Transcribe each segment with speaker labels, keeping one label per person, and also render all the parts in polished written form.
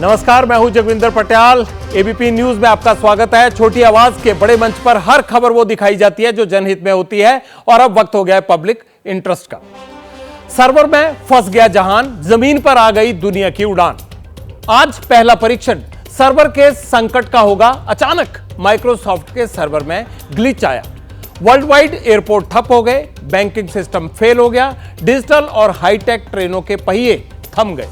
Speaker 1: नमस्कार, मैं हूं जगविंदर पटियाल। एबीपी न्यूज में आपका स्वागत है। छोटी आवाज के बड़े मंच पर हर खबर वो दिखाई जाती है जो जनहित में होती है और अब वक्त हो गया है पब्लिक इंटरेस्ट का। सर्वर में फंस गया जहान, जमीन पर आ गई दुनिया की उड़ान। आज पहला परीक्षण सर्वर के संकट का होगा। अचानक माइक्रोसॉफ्ट के सर्वर में ग्लिच आया, वर्ल्ड वाइड एयरपोर्ट ठप हो गए, बैंकिंग सिस्टम फेल हो गया, डिजिटल और हाईटेक ट्रेनों के पहिए थम गए,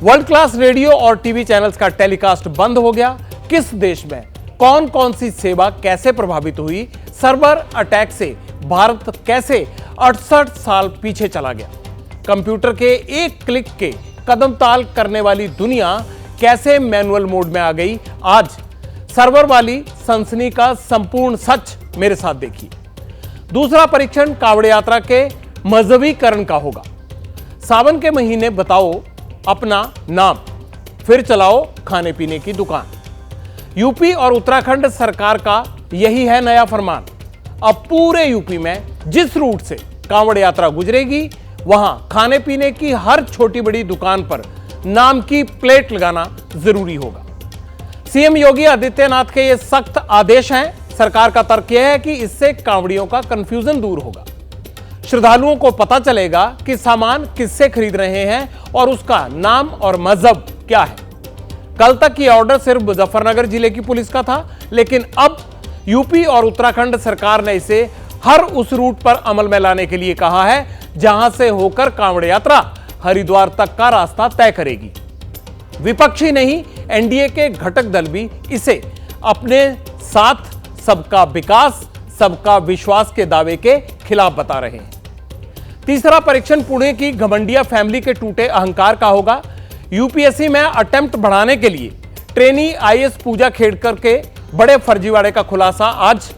Speaker 1: वर्ल्ड क्लास रेडियो और टीवी चैनल्स का टेलीकास्ट बंद हो गया। किस देश में कौन कौन सी सेवा कैसे प्रभावित हुई, सर्वर अटैक से भारत कैसे 68 साल पीछे चला गया, कंप्यूटर के एक क्लिक के कदम ताल करने वाली दुनिया कैसे मैनुअल मोड में आ गई। आज सर्वर वाली सनसनी का संपूर्ण सच मेरे साथ देखिए। दूसरा परीक्षण कांवड़ यात्रा के मजहबीकरण का होगा। सावन के महीने बताओ अपना नाम, फिर चलाओ खाने पीने की दुकान। यूपी और उत्तराखंड सरकार का यही है नया फरमान। अब पूरे यूपी में जिस रूट से कांवड़ यात्रा गुजरेगी वहां खाने पीने की हर छोटी बड़ी दुकान पर नाम की प्लेट लगाना जरूरी होगा। सीएम योगी आदित्यनाथ के ये सख्त आदेश हैं। सरकार का तर्क यह है कि इससे कांवड़ियों का कंफ्यूजन दूर होगा। श्रद्धालुओं को पता चलेगा कि सामान किससे खरीद रहे हैं और उसका नाम और मजहब क्या है। कल तक ये ऑर्डर सिर्फ मुजफ्फरनगर जिले की पुलिस का था, लेकिन अब यूपी और उत्तराखंड सरकार ने इसे हर उस रूट पर अमल में लाने के लिए कहा है जहां से होकर कांवड़ यात्रा हरिद्वार तक का रास्ता तय करेगी। विपक्षी नहीं, एनडीए के घटक दल भी इसे अपने साथ सबका विकास सबका विश्वास के दावे के खिलाफ बता रहे हैं। तीसरा परीक्षण पुणे की घमंडिया फैमिली के टूटे अहंकार का होगा। यूपीएससी में अटेम्प्ट बढ़ाने के लिए ट्रेनी आईएएस पूजा खेड़कर के बड़े फर्जीवाड़े का खुलासा आज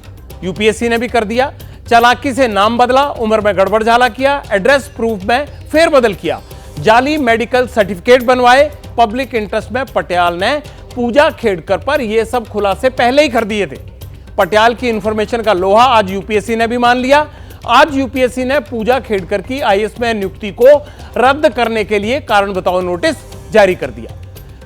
Speaker 1: यूपीएससी ने भी कर दिया। चालाकी से नाम बदला, उम्र में गड़बड़ झाला किया, एड्रेस प्रूफ में फेरबदल किया, जाली मेडिकल सर्टिफिकेट बनवाए। पब्लिक इंटरेस्ट में पटियाल ने पूजा खेड़कर पर यह सब खुलासे पहले ही कर दिए थे। पटियाल की इंफॉर्मेशन का लोहा आज यूपीएससी ने भी मान लिया। आज यूपीएससी ने पूजा खेड़कर की आईएएस में नियुक्ति को रद्द करने के लिए कारण बताओ नोटिस जारी कर दिया।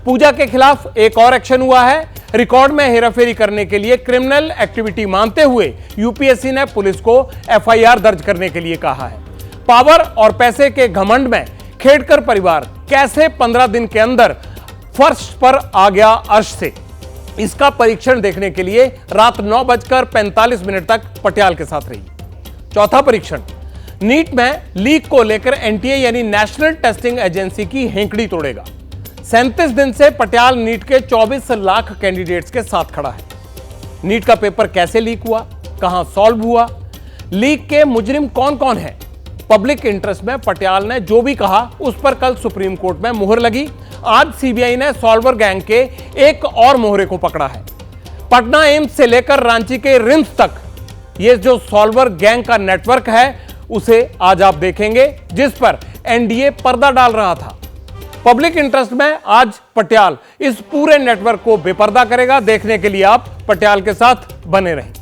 Speaker 1: पूजा के खिलाफ एक और एक्शन हुआ है। रिकॉर्ड में हेराफेरी करने के लिए क्रिमिनल एक्टिविटी मानते हुए यूपीएससी ने पुलिस को एफआईआर दर्ज करने के लिए कहा है। पावर और पैसे के घमंड में खेड़कर परिवार कैसे 15 दिन के अंदर फर्श पर आ गया अर्श से, इसका परीक्षण देखने के लिए रात 9:45 तक पटियाल के साथ रही। चौथा परीक्षण नीट में लीक को लेकर एनटीए यानी नेशनल टेस्टिंग एजेंसी की हेंकड़ी तोड़ेगा। 37 दिन से पटियाल नीट के 24 लाख कैंडिडेट्स के साथ खड़ा है। नीट का पेपर कैसे लीक हुआ, कहां सॉल्व हुआ, लीक के मुजरिम कौन कौन है, पब्लिक इंटरेस्ट में पटियाल ने जो भी कहा उस पर कल सुप्रीम कोर्ट में मुहर लगी। आज सीबीआई ने सॉल्वर गैंग के एक और मोहरे को पकड़ा है। पटना एम्स से लेकर रांची के रिम्स तक ये जो सॉल्वर गैंग का नेटवर्क है उसे आज आप देखेंगे, जिस पर एनडीए पर्दा डाल रहा था। पब्लिक इंटरेस्ट में आज पटियाल इस पूरे नेटवर्क को बेपर्दा करेगा। देखने के लिए आप पटियाल के साथ बने रहें।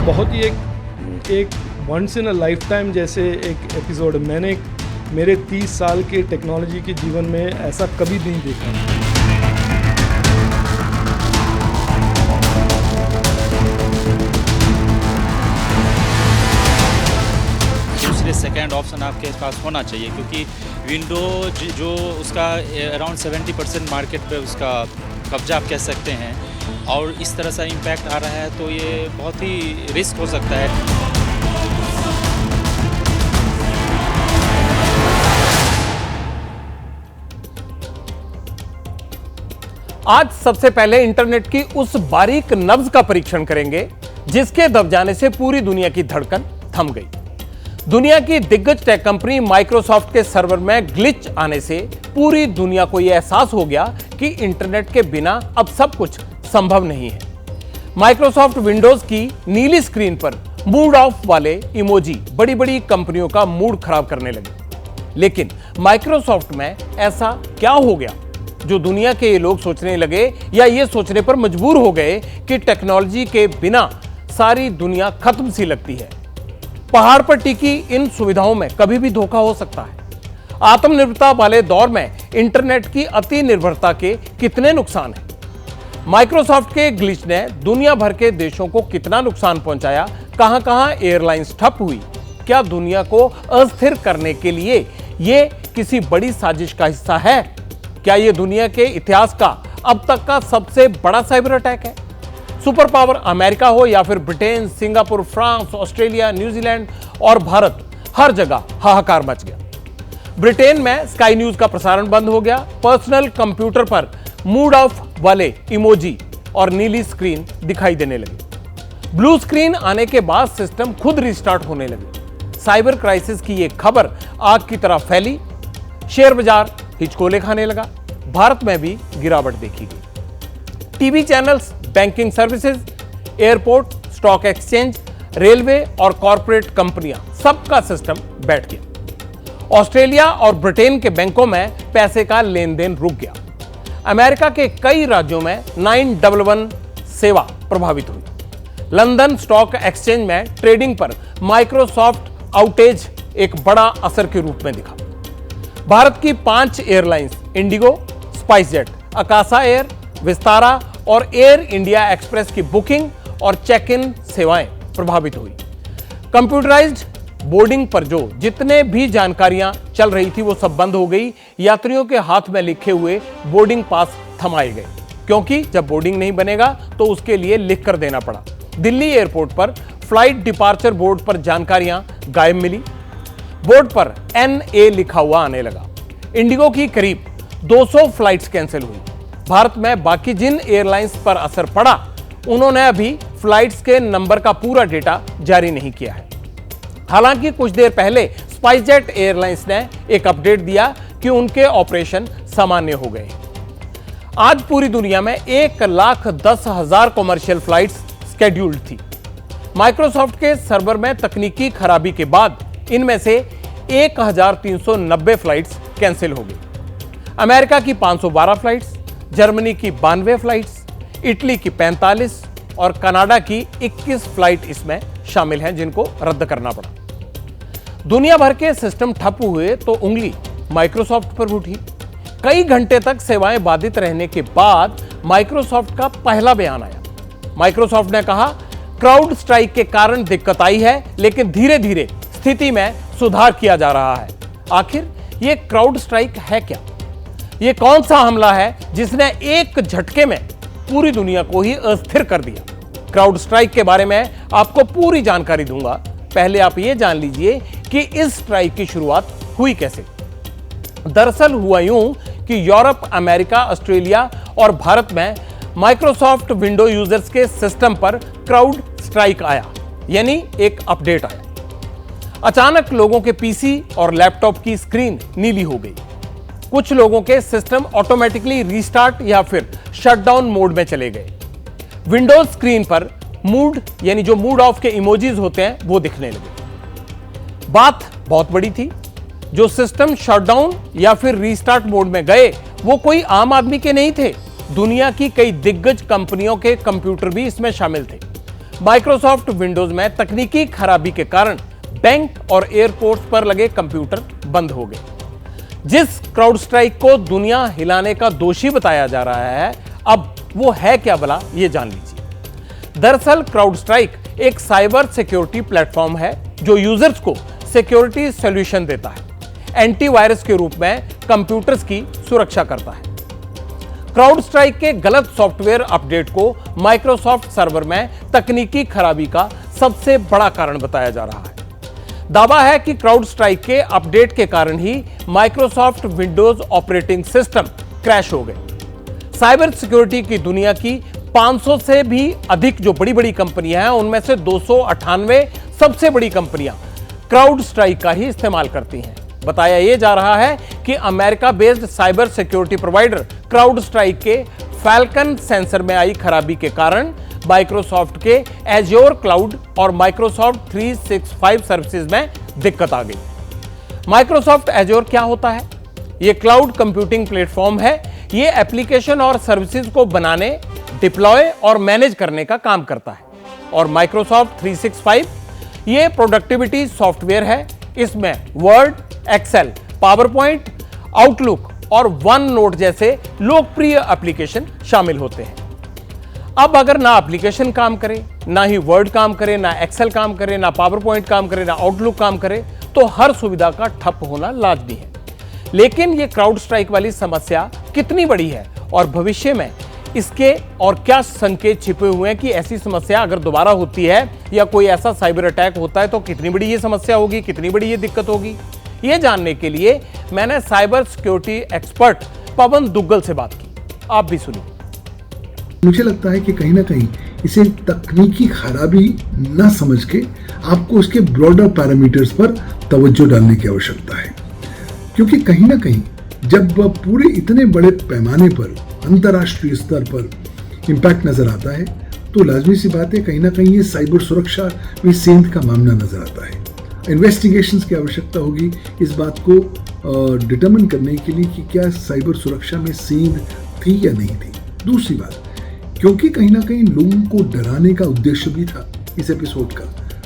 Speaker 2: बहुत ही एक once in a lifetime जैसे एक एपिसोड मैंने मेरे 30 साल के टेक्नोलॉजी के जीवन में ऐसा कभी नहीं देखा।
Speaker 3: दूसरे सेकेंड ऑप्शन आपके पास होना चाहिए, क्योंकि विंडो जो उसका अराउंड 70% मार्केट पे उसका कब्जा आप कह सकते हैं, और इस तरह से इम्पैक्ट आ रहा है तो ये बहुत ही रिस्क हो सकता है।
Speaker 1: आज सबसे पहले इंटरनेट की उस बारीक नब्ज का परीक्षण करेंगे जिसके दब जाने से पूरी दुनिया की धड़कन थम गई। दुनिया की दिग्गज टेक कंपनी माइक्रोसॉफ्ट के सर्वर में ग्लिच आने से पूरी दुनिया को यह एहसास हो गया कि इंटरनेट के बिना अब सब कुछ संभव नहीं है। माइक्रोसॉफ्ट विंडोज की नीली स्क्रीन पर मूड ऑफ वाले इमोजी बड़ी बड़ी कंपनियों का मूड खराब करने लगे। लेकिन माइक्रोसॉफ्ट में ऐसा क्या हो गया जो दुनिया के ये लोग सोचने लगे या ये सोचने पर मजबूर हो गए कि टेक्नोलॉजी के बिना सारी दुनिया खत्म सी लगती है। पहाड़ पर टिकी इन सुविधाओं में कभी भी धोखा हो सकता है। आत्मनिर्भरता वाले दौर में इंटरनेट की अति निर्भरता के कितने नुकसान हैं? माइक्रोसॉफ्ट के ग्लिच ने दुनिया भर के देशों को कितना नुकसान पहुंचाया? कहां-कहां एयरलाइंस ठप हुई? क्या दुनिया को अस्थिर करने के लिए यह किसी बड़ी साजिश का हिस्सा है? क्या यह दुनिया के इतिहास का अब तक का सबसे बड़ा साइबर अटैक है? सुपर पावर अमेरिका हो या फिर Britain, Singapore, France, Australia, New Zealand और भारत, हर जगह हाहाकार मच गया। ब्रिटेन में स्काई न्यूज का प्रसारण बंद हो गया। पर्सनल कंप्यूटर पर मूड ऑफ वाले इमोजी और नीली स्क्रीन दिखाई देने लगी। ब्लू स्क्रीन आने के बाद सिस्टम खुद रिस्टार्ट होने लगे। साइबर क्राइसिस की यह खबर आग की तरह फैली। शेयर बाजार हिचकोले खाने लगा। भारत में भी गिरावट देखी गई। TV channels, banking services, airport, stock exchange, railway और कॉरपोरेट कंपनियां, सबका सिस्टम बैठ गया। ऑस्ट्रेलिया और ब्रिटेन के बैंकों में पैसे का लेन देन रुक गया। अमेरिका के कई राज्यों में 911 सेवा प्रभावित हुई। लंदन स्टॉक एक्सचेंज में ट्रेडिंग पर माइक्रोसॉफ्ट आउटेज एक बड़ा असर के रूप में दिखा। भारत की 5 airlines Indigo, SpiceJet, Akasha air, Vistara और एयर इंडिया एक्सप्रेस की बुकिंग और चेक इन सेवाएं प्रभावित हुई। कंप्यूटराइज्ड बोर्डिंग पर जो जितने भी जानकारियां चल रही थी वो सब बंद हो गई। यात्रियों के हाथ में लिखे हुए बोर्डिंग पास थमाए गए, क्योंकि जब बोर्डिंग नहीं बनेगा तो उसके लिए लिख कर देना पड़ा। दिल्ली एयरपोर्ट पर फ्लाइट डिपार्चर बोर्ड पर जानकारियां गायब मिली। बोर्ड पर NA लिखा हुआ आने लगा। इंडिगो की करीब 200 फ्लाइट्स कैंसिल हुई। भारत में बाकी जिन एयरलाइंस पर असर पड़ा उन्होंने अभी फ्लाइट्स के नंबर का पूरा डेटा जारी नहीं किया है। हालांकि कुछ देर पहले स्पाइसजेट एयरलाइंस ने एक अपडेट दिया कि उनके ऑपरेशन सामान्य हो गए। आज पूरी दुनिया में 1,10,000 कमर्शियल फ्लाइट्स स्केड्यूल्ड थी। माइक्रोसॉफ्ट के सर्वर में तकनीकी खराबी के बाद इनमें से 1,390 फ्लाइट्स कैंसिल हो गई। अमेरिका की 512 फ्लाइट्स, जर्मनी की 92 फ्लाइट्स, इटली की 45 और कनाडा की 21 फ्लाइट इसमें शामिल हैं जिनको रद्द करना पड़ा। दुनिया भर के सिस्टम ठप हुए तो उंगली माइक्रोसॉफ्ट पर उठी। कई घंटे तक सेवाएं बाधित रहने के बाद माइक्रोसॉफ्ट का पहला बयान आया। माइक्रोसॉफ्ट ने कहा, क्राउड स्ट्राइक के कारण दिक्कत आई है, लेकिन धीरे धीरे स्थिति में सुधार किया जा रहा है। आखिर ये क्राउड स्ट्राइक है क्या? ये कौन सा हमला है जिसने एक झटके में पूरी दुनिया को ही अस्थिर कर दिया? क्राउड स्ट्राइक के बारे में आपको पूरी जानकारी दूंगा। पहले आप ये जान लीजिए कि इस स्ट्राइक की शुरुआत हुई कैसे। दरअसल हुआ यूं कि यूरोप, अमेरिका, ऑस्ट्रेलिया और भारत में माइक्रोसॉफ्ट विंडो यूजर्स के सिस्टम पर क्राउड स्ट्राइक आया, यानी एक अपडेट आया। अचानक लोगों के पीसी और लैपटॉप की स्क्रीन नीली हो गई। कुछ लोगों के सिस्टम ऑटोमेटिकली रीस्टार्ट या फिर शटडाउन मोड में चले गए। विंडोज स्क्रीन पर मूड यानी जो मूड ऑफ के इमोजीज होते हैं वो दिखने लगे। बात बहुत बड़ी थी। जो सिस्टम शटडाउन या फिर रीस्टार्ट मोड में गए वो कोई आम आदमी के नहीं थे। दुनिया की कई दिग्गज कंपनियों के कंप्यूटर भी इसमें शामिल थे। माइक्रोसॉफ्ट विंडोज में तकनीकी खराबी के कारण बैंक और एयरपोर्ट्स पर लगे कंप्यूटर बंद हो गए। जिस क्राउड स्ट्राइक को दुनिया हिलाने का दोषी बताया जा रहा है, अब वो है क्या भला, ये जान लीजिए। दरअसल क्राउड स्ट्राइक एक साइबर सिक्योरिटी प्लेटफॉर्म है जो यूजर्स को सिक्योरिटी सॉल्यूशन देता है, एंटीवायरस के रूप में कंप्यूटर्स की सुरक्षा करता है। क्राउड स्ट्राइक के गलत सॉफ्टवेयर अपडेट को माइक्रोसॉफ्ट सर्वर में तकनीकी खराबी का सबसे बड़ा कारण बताया जा रहा है। दावा है कि क्राउड स्ट्राइक के अपडेट के कारण ही Microsoft Windows operating system crash हो गए। साइबर सिक्योरिटी की दुनिया की 500 से भी अधिक जो बड़ी बड़ी कंपनियां हैं, उनमें से 298 सबसे बड़ी कंपनियां क्राउड स्ट्राइक का ही इस्तेमाल करती हैं। बताया यह जा रहा है कि America based cyber security provider crowd strike के फैल्कन सेंसर में आई खराबी के कारण माइक्रोसॉफ्ट के एज्योर क्लाउड और माइक्रोसॉफ्ट 365 सर्विसेज में दिक्कत आ गई। माइक्रोसॉफ्ट एज्योर क्या होता है? यह क्लाउड कंप्यूटिंग प्लेटफॉर्म है। यह एप्लीकेशन और सर्विसेज को बनाने, डिप्लॉय और मैनेज करने का काम करता है। और माइक्रोसॉफ्ट 365 यह प्रोडक्टिविटी सॉफ्टवेयर है। इसमें वर्ड, एक्सेल, पावरपॉइंट, आउटलुक और वन नोट जैसे लोकप्रिय एप्लीकेशन शामिल होते हैं। अब अगर ना एप्लीकेशन काम करे, ना ही वर्ड काम करे, ना एक्सेल काम करे, ना पावरपॉइंट काम करे, ना आउटलुक काम करे, तो हर सुविधा का ठप होना लाजमी है। लेकिन यह क्राउड स्ट्राइक वाली समस्या कितनी बड़ी है और भविष्य में इसके और क्या संकेत छिपे हुए हैं कि ऐसी समस्या अगर दोबारा होती है या कोई ऐसा साइबर अटैक होता है तो कितनी बड़ी ये समस्या होगी, कितनी बड़ी ये दिक्कत होगी? ये जानने के लिए मैंने साइबर सिक्योरिटी एक्सपर्ट पवन दुग्गल से बात की। आप भी सुनिए।
Speaker 4: मुझे लगता है कि कहीं ना कहीं इसे तकनीकी खराबी ना समझ के आपको उसके ब्रॉडर पैरामीटर्स पर तवज्जो डालने की आवश्यकता है, क्योंकि कहीं ना कहीं जब पूरे इतने बड़े पैमाने पर अंतर्राष्ट्रीय स्तर पर इम्पैक्ट नजर आता है तो लाजमी सी बात है कहीं ना कहीं ये साइबर सुरक्षा में सेंध का मामला नजर आता है। इन्वेस्टिगेशंस की आवश्यकता होगी इस बात को डिटरमिन करने के लिए कि क्या साइबर सुरक्षा में सेंध थी या नहीं थी। दूसरी बात, क्योंकि कहीं ना कहीं लोगों को डराने का उद्देश्य भी था इस एपिसोड का,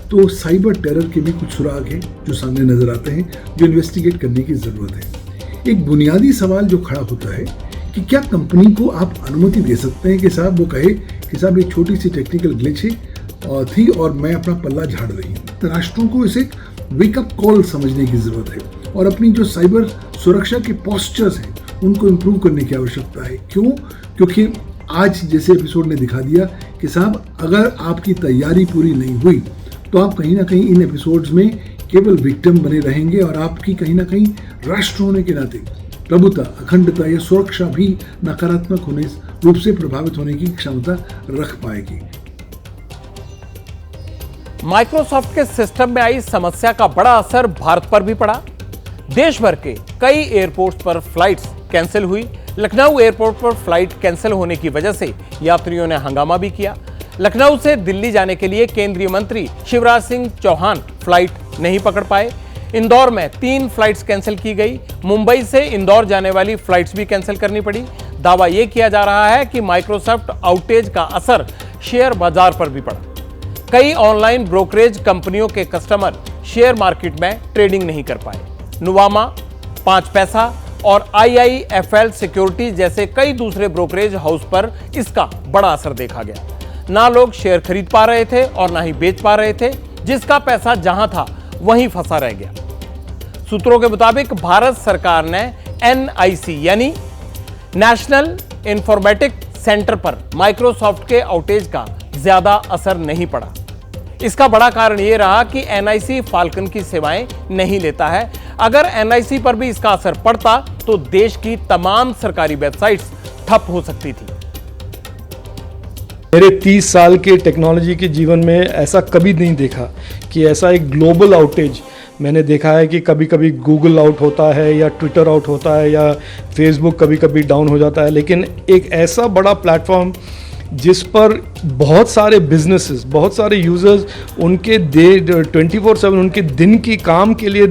Speaker 4: तो साइबर टेरर के भी कुछ सुराग हैं जो सामने नजर आते हैं, जो इन्वेस्टिगेट करने की जरूरत है। एक बुनियादी सवाल जो खड़ा होता है कि क्या कंपनी को आप अनुमति दे सकते हैं कि साहब वो कहे कि साहब एक छोटी सी टेक्निकल ग्लिच है थी और मैं अपना पल्ला झाड़ रही हूँ। राष्ट्रों को इसे वेकअप कॉल समझने की जरूरत है और अपनी जो साइबर सुरक्षा के पोस्चर्स हैं उनको इम्प्रूव करने की आवश्यकता है। क्यों? क्योंकि आज जैसे एपिसोड ने दिखा दिया कि साहब अगर आपकी तैयारी पूरी नहीं हुई तो आप कहीं ना कहीं इन एपिसोड्स में केवल विक्टिम बने रहेंगे और आपकी कहीं ना कहीं राष्ट्र होने के नाते प्रभुता, अखंडता या सुरक्षा भी नकारात्मक होने रूप से प्रभावित होने की क्षमता रख पाएगी।
Speaker 1: माइक्रोसॉफ्ट के सिस्टम में आई समस्या का बड़ा असर भारत पर भी पड़ा। देश भर के कई एयरपोर्ट्स पर फ्लाइट्स कैंसिल हुई। लखनऊ एयरपोर्ट पर फ्लाइट कैंसिल होने की वजह से यात्रियों ने हंगामा भी किया। लखनऊ से दिल्ली जाने के लिए केंद्रीय मंत्री शिवराज सिंह चौहान फ्लाइट नहीं पकड़ पाए। इंदौर में 3 फ्लाइट्स कैंसिल की गई। मुंबई से इंदौर जाने वाली फ्लाइट्स भी कैंसिल करनी पड़ी। दावा यह किया जा रहा है कि माइक्रोसॉफ्ट आउटेज का असर शेयर बाजार पर भी पड़ा। कई ऑनलाइन ब्रोकरेज कंपनियों के कस्टमर शेयर मार्केट में ट्रेडिंग नहीं कर पाए। नुवामा, 5 पैसा और IIFL सिक्योरिटीज जैसे कई दूसरे ब्रोकरेज हाउस पर इसका बड़ा असर देखा गया। ना लोग शेयर खरीद पा रहे थे और ना ही बेच पा रहे थे। जिसका पैसा जहां था वहीं फंसा रह गया। सूत्रों के मुताबिक भारत सरकार ने NIC यानी नेशनल इंफॉर्मेटिक्स सेंटर पर माइक्रोसॉफ्ट के आउटेज का ज्यादा असर नहीं पड़ा। इसका बड़ा कारण यह रहा कि NIC फाल्कन की सेवाएं नहीं लेता है। अगर NIC पर भी इसका असर पड़ता तो देश की तमाम सरकारी वेबसाइट्स ठप हो सकती थी।
Speaker 2: मेरे 30 साल के टेक्नोलॉजी के जीवन में ऐसा कभी नहीं देखा कि ऐसा एक ग्लोबल आउटेज मैंने देखा है कि कभी कभी गूगल आउट होता है या ट्विटर आउट होता है या फेसबुक कभी कभी डाउन हो जाता है, लेकिन एक ऐसा बड़ा प्लेटफॉर्म जिस पर बहुत सारे बिजनेसेस, बहुत सारे यूज़र्स उनके 24/7 उनके दिन की काम के लिए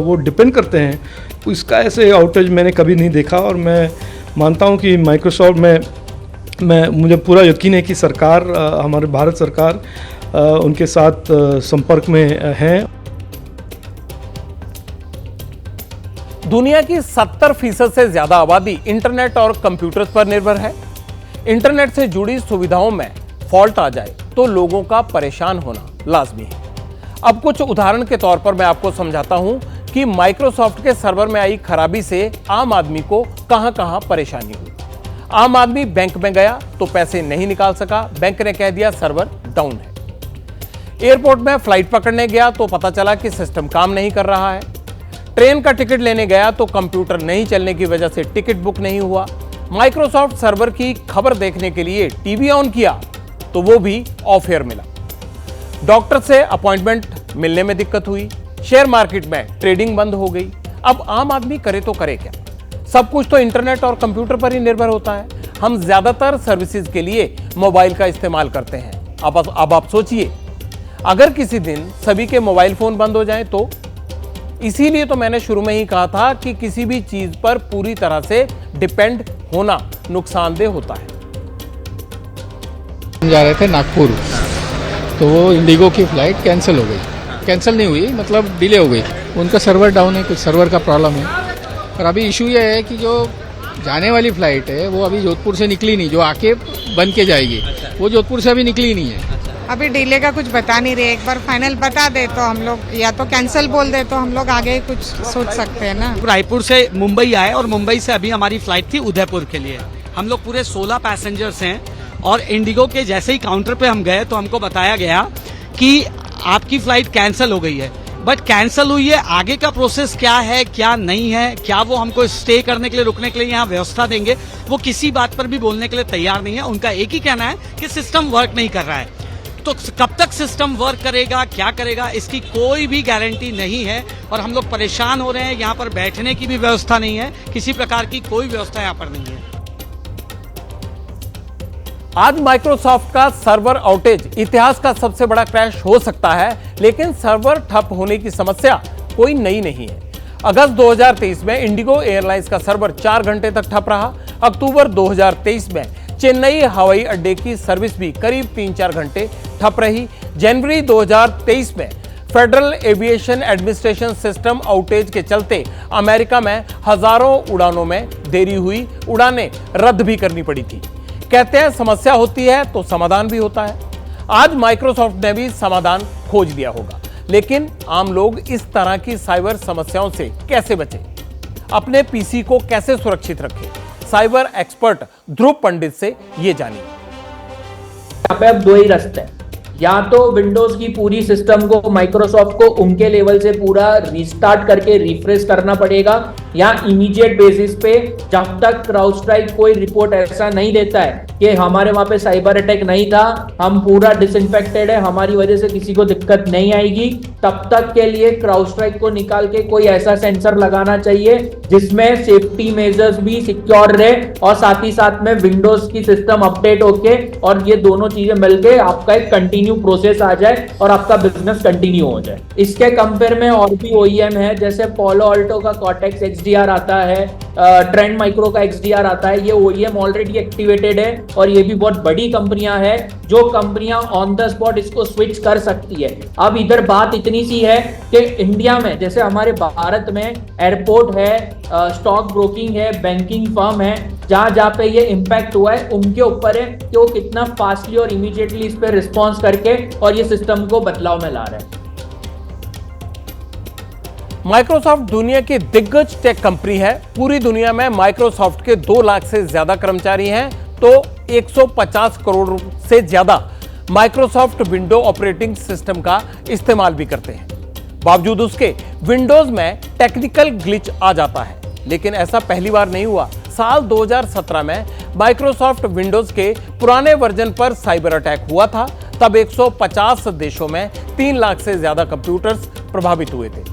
Speaker 2: वो डिपेंड करते हैं, इसका ऐसे आउटेज मैंने कभी नहीं देखा। और मैं मानता हूँ कि माइक्रोसॉफ्ट में मुझे पूरा यकीन है कि सरकार, हमारे भारत सरकार उनके साथ संपर्क में है।
Speaker 1: दुनिया की 70% से ज्यादा आबादी इंटरनेट और कंप्यूटर्स पर निर्भर है। इंटरनेट से जुड़ी सुविधाओं में फॉल्ट आ जाए तो लोगों का परेशान होना लाजमी है। अब कुछ उदाहरण के तौर पर मैं आपको समझाता हूं कि माइक्रोसॉफ्ट के सर्वर में आई खराबी से आम आदमी को कहां-कहां परेशानी हुई। आम आदमी बैंक में गया तो पैसे नहीं निकाल सका, बैंक ने कह दिया सर्वर डाउन है। एयरपोर्ट में फ्लाइट पकड़ने गया तो पता चला कि सिस्टम काम नहीं कर रहा है। ट्रेन का टिकट लेने गया तो कंप्यूटर नहीं चलने की वजह से टिकट बुक नहीं हुआ। माइक्रोसॉफ्ट सर्वर की खबर देखने के लिए टीवी ऑन किया तो वो भी ऑफ एयर मिला। डॉक्टर से अपॉइंटमेंट मिलने में दिक्कत हुई। शेयर मार्केट में ट्रेडिंग बंद हो गई। अब आम आदमी करे तो करे क्या? सब कुछ तो इंटरनेट और कंप्यूटर पर ही निर्भर होता है। हम ज्यादातर सर्विसेज के लिए मोबाइल का इस्तेमाल करते हैं। अब आप सोचिए, अगर किसी दिन सभी के मोबाइल फोन बंद हो जाएं तो? इसीलिए तो मैंने शुरू में ही कहा था कि किसी भी चीज पर पूरी तरह से डिपेंड होना नुकसानदेह होता है।
Speaker 5: जा रहे थे नागपुर, तो वो इंडिगो की फ्लाइट कैंसिल हो गई। कैंसिल नहीं हुई, मतलब डिले हो गई। उनका सर्वर डाउन है, कुछ सर्वर का प्रॉब्लम है। और अभी इशू ये है कि जो जाने वाली फ्लाइट है वो अभी जोधपुर से निकली नहीं, जो आके बन के जाएगी वो जोधपुर से अभी निकली नहीं है।
Speaker 6: अभी डिले का कुछ बता नहीं रहे। एक बार फाइनल बता दे तो हम लोग, या तो कैंसिल बोल दे तो हम लोग आगे कुछ सोच सकते हैं ना।
Speaker 7: रायपुर से मुंबई आए और मुंबई से अभी हमारी फ्लाइट थी उदयपुर के लिए। हम लोग पूरे 16 पैसेंजर्स हैं और इंडिगो के जैसे ही काउंटर पे हम गए तो हमको बताया गया कि आपकी फ्लाइट कैंसिल हो गई है। बट कैंसिल हुई है, आगे का प्रोसेस क्या है क्या नहीं है, क्या वो हमको स्टे करने के लिए, रुकने के लिए यहाँ व्यवस्था देंगे, वो किसी बात पर भी बोलने के लिए तैयार नहीं है। उनका एक ही कहना है कि सिस्टम वर्क नहीं कर रहा है। तो कब तक सिस्टम वर्क करेगा, क्या करेगा, इसकी कोई भी गारंटी नहीं है। और हम लोग परेशान हो रहे हैं। यहाँ पर बैठने की भी व्यवस्था नहीं है, किसी प्रकार की कोई व्यवस्था यहाँ पर नहीं है।
Speaker 1: आज माइक्रोसॉफ्ट का सर्वर आउटेज इतिहास का सबसे बड़ा क्रैश हो सकता है, लेकिन सर्वर ठप होने की समस्या कोई नई नहीं है। अगस्त 2023 में इंडिगो एयरलाइंस का सर्वर 4 घंटे तक ठप रहा। अक्टूबर 2023 में चेन्नई हवाई अड्डे की सर्विस भी करीब 3-4 घंटे ठप रही। जनवरी 2023 में federal aviation administration system outage के चलते अमेरिका में हजारों उड़ानों में देरी हुई, उड़ानें रद्द भी करनी पड़ी थी। कहते हैं समस्या होती है तो समाधान भी होता है। आज माइक्रोसॉफ्ट ने भी समाधान खोज लिया होगा, लेकिन आम लोग इस तरह की साइबर समस्याओं से कैसे बचें? अपने पीसी को कैसे सुरक्षित रखें? साइबर एक्सपर्ट ध्रुव पंडित से ये जानिए।
Speaker 8: यहाँ पे अब 2 ही रास्ते हैं। या तो विंडोज की पूरी सिस्टम को, माइक्रोसॉफ्ट को उनके लेवल से पूरा रिस्टार्ट करके रिफ्रेश करना पड़ेगा, या इमीडिएट बेसिस पे जब तक क्राउडस्ट्राइक कोई रिपोर्ट ऐसा नहीं देता है कि हमारे वहां पे साइबर अटैक नहीं था, हम पूरा डिसइंफेक्टेड है, हमारी वजह से किसी को दिक्कत नहीं आएगी, तब तक के लिए क्राउडस्ट्राइक को निकाल के कोई ऐसा सेंसर लगाना चाहिए जिसमें सेफ्टी मेजर्स भी सिक्योर रहे और साथ ही साथ में विंडोज की सिस्टम अपडेट होके और ये दोनों चीजें मिलके आपका एक कंटिन्यू प्रोसेस आ जाए और आपका बिजनेस कंटिन्यू हो जाए। इसके कंपेयर में और भी OEM है, जैसे पोलो अल्टो का कॉर्टेक्स XDR आता है, ट्रेंड माइक्रो का XDR आता है। ये OEM ऑलरेडी एक्टिवेटेड है और ये भी बहुत बड़ी कंपनियां हैं जो कंपनियां ऑन द स्पॉट इसको स्विच कर सकती है। अब इधर बात इतनी सी है कि इंडिया में, जैसे हमारे भारत में एयरपोर्ट है, स्टॉक ब्रोकिंग है, बैंकिंग फर्म है, जहां पे ये इंपैक्ट हुआ है उनके ऊपर है कि वो कितना फास्टली और इमीडिएटली इस पर रिस्पॉन्स करके और ये सिस्टम को बदलाव में ला रहे हैं।
Speaker 1: माइक्रोसॉफ्ट दुनिया की दिग्गज टेक कंपनी है। पूरी दुनिया में माइक्रोसॉफ्ट के 2 लाख से ज्यादा कर्मचारी हैं, तो 150 करोड़ से ज्यादा माइक्रोसॉफ्ट विंडो ऑपरेटिंग सिस्टम का इस्तेमाल भी करते हैं। बावजूद उसके विंडोज में टेक्निकल ग्लिच आ जाता है, लेकिन ऐसा पहली बार नहीं हुआ। साल 2017 में माइक्रोसॉफ्ट विंडोज के पुराने वर्जन पर साइबर अटैक हुआ था। तब 150 देशों में 3 लाख से ज्यादा कंप्यूटर्स प्रभावित हुए थे।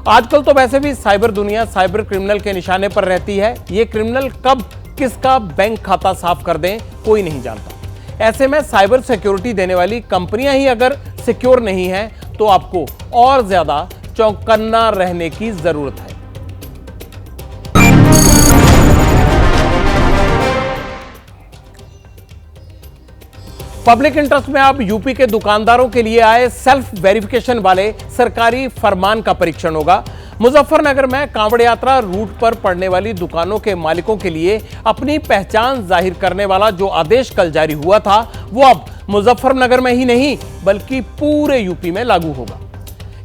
Speaker 1: आजकल तो वैसे भी साइबर दुनिया साइबर क्रिमिनल के निशाने पर रहती है। ये क्रिमिनल कब किसका बैंक खाता साफ कर दें कोई नहीं जानता। ऐसे में साइबर सिक्योरिटी देने वाली कंपनियां ही अगर सिक्योर नहीं हैं तो आपको और ज्यादा चौकन्ना रहने की जरूरत है। पब्लिक इंटरेस्ट में अब यूपी के दुकानदारों के लिए आए सेल्फ वेरिफिकेशन वाले सरकारी फरमान का परीक्षण होगा। मुजफ्फरनगर में कांवड़ यात्रा रूट पर पड़ने वाली दुकानों के मालिकों के लिए अपनी पहचान जाहिर करने वाला जो आदेश कल जारी हुआ था, वो अब मुजफ्फरनगर में ही नहीं बल्कि पूरे यूपी में लागू होगा।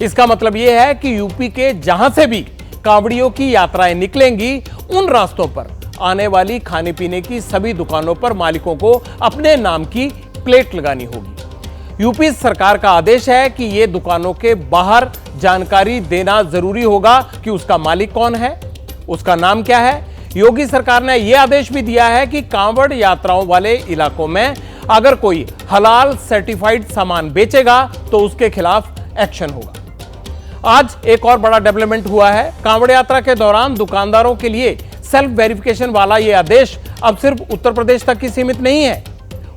Speaker 1: इसका मतलब यह है कि यूपी के जहां से भी कांवड़ियों की यात्राएं निकलेंगी, उन रास्तों पर आने वाली खाने पीने की सभी दुकानों पर मालिकों को अपने नाम की प्लेट लगानी होगी। यूपी सरकार का आदेश है कि यह दुकानों के बाहर जानकारी देना जरूरी होगा कि उसका मालिक कौन है, उसका नाम क्या है। योगी सरकार ने यह आदेश भी दिया है कि कांवड़ यात्राओं वाले इलाकों में अगर कोई हलाल सर्टिफाइड सामान बेचेगा तो उसके खिलाफ एक्शन होगा। आज एक और बड़ा डेवलपमेंट हुआ है। कांवड़ यात्रा के दौरान दुकानदारों के लिए सेल्फ वेरिफिकेशन वाला यह आदेश अब सिर्फ उत्तर प्रदेश तक ही सीमित नहीं है।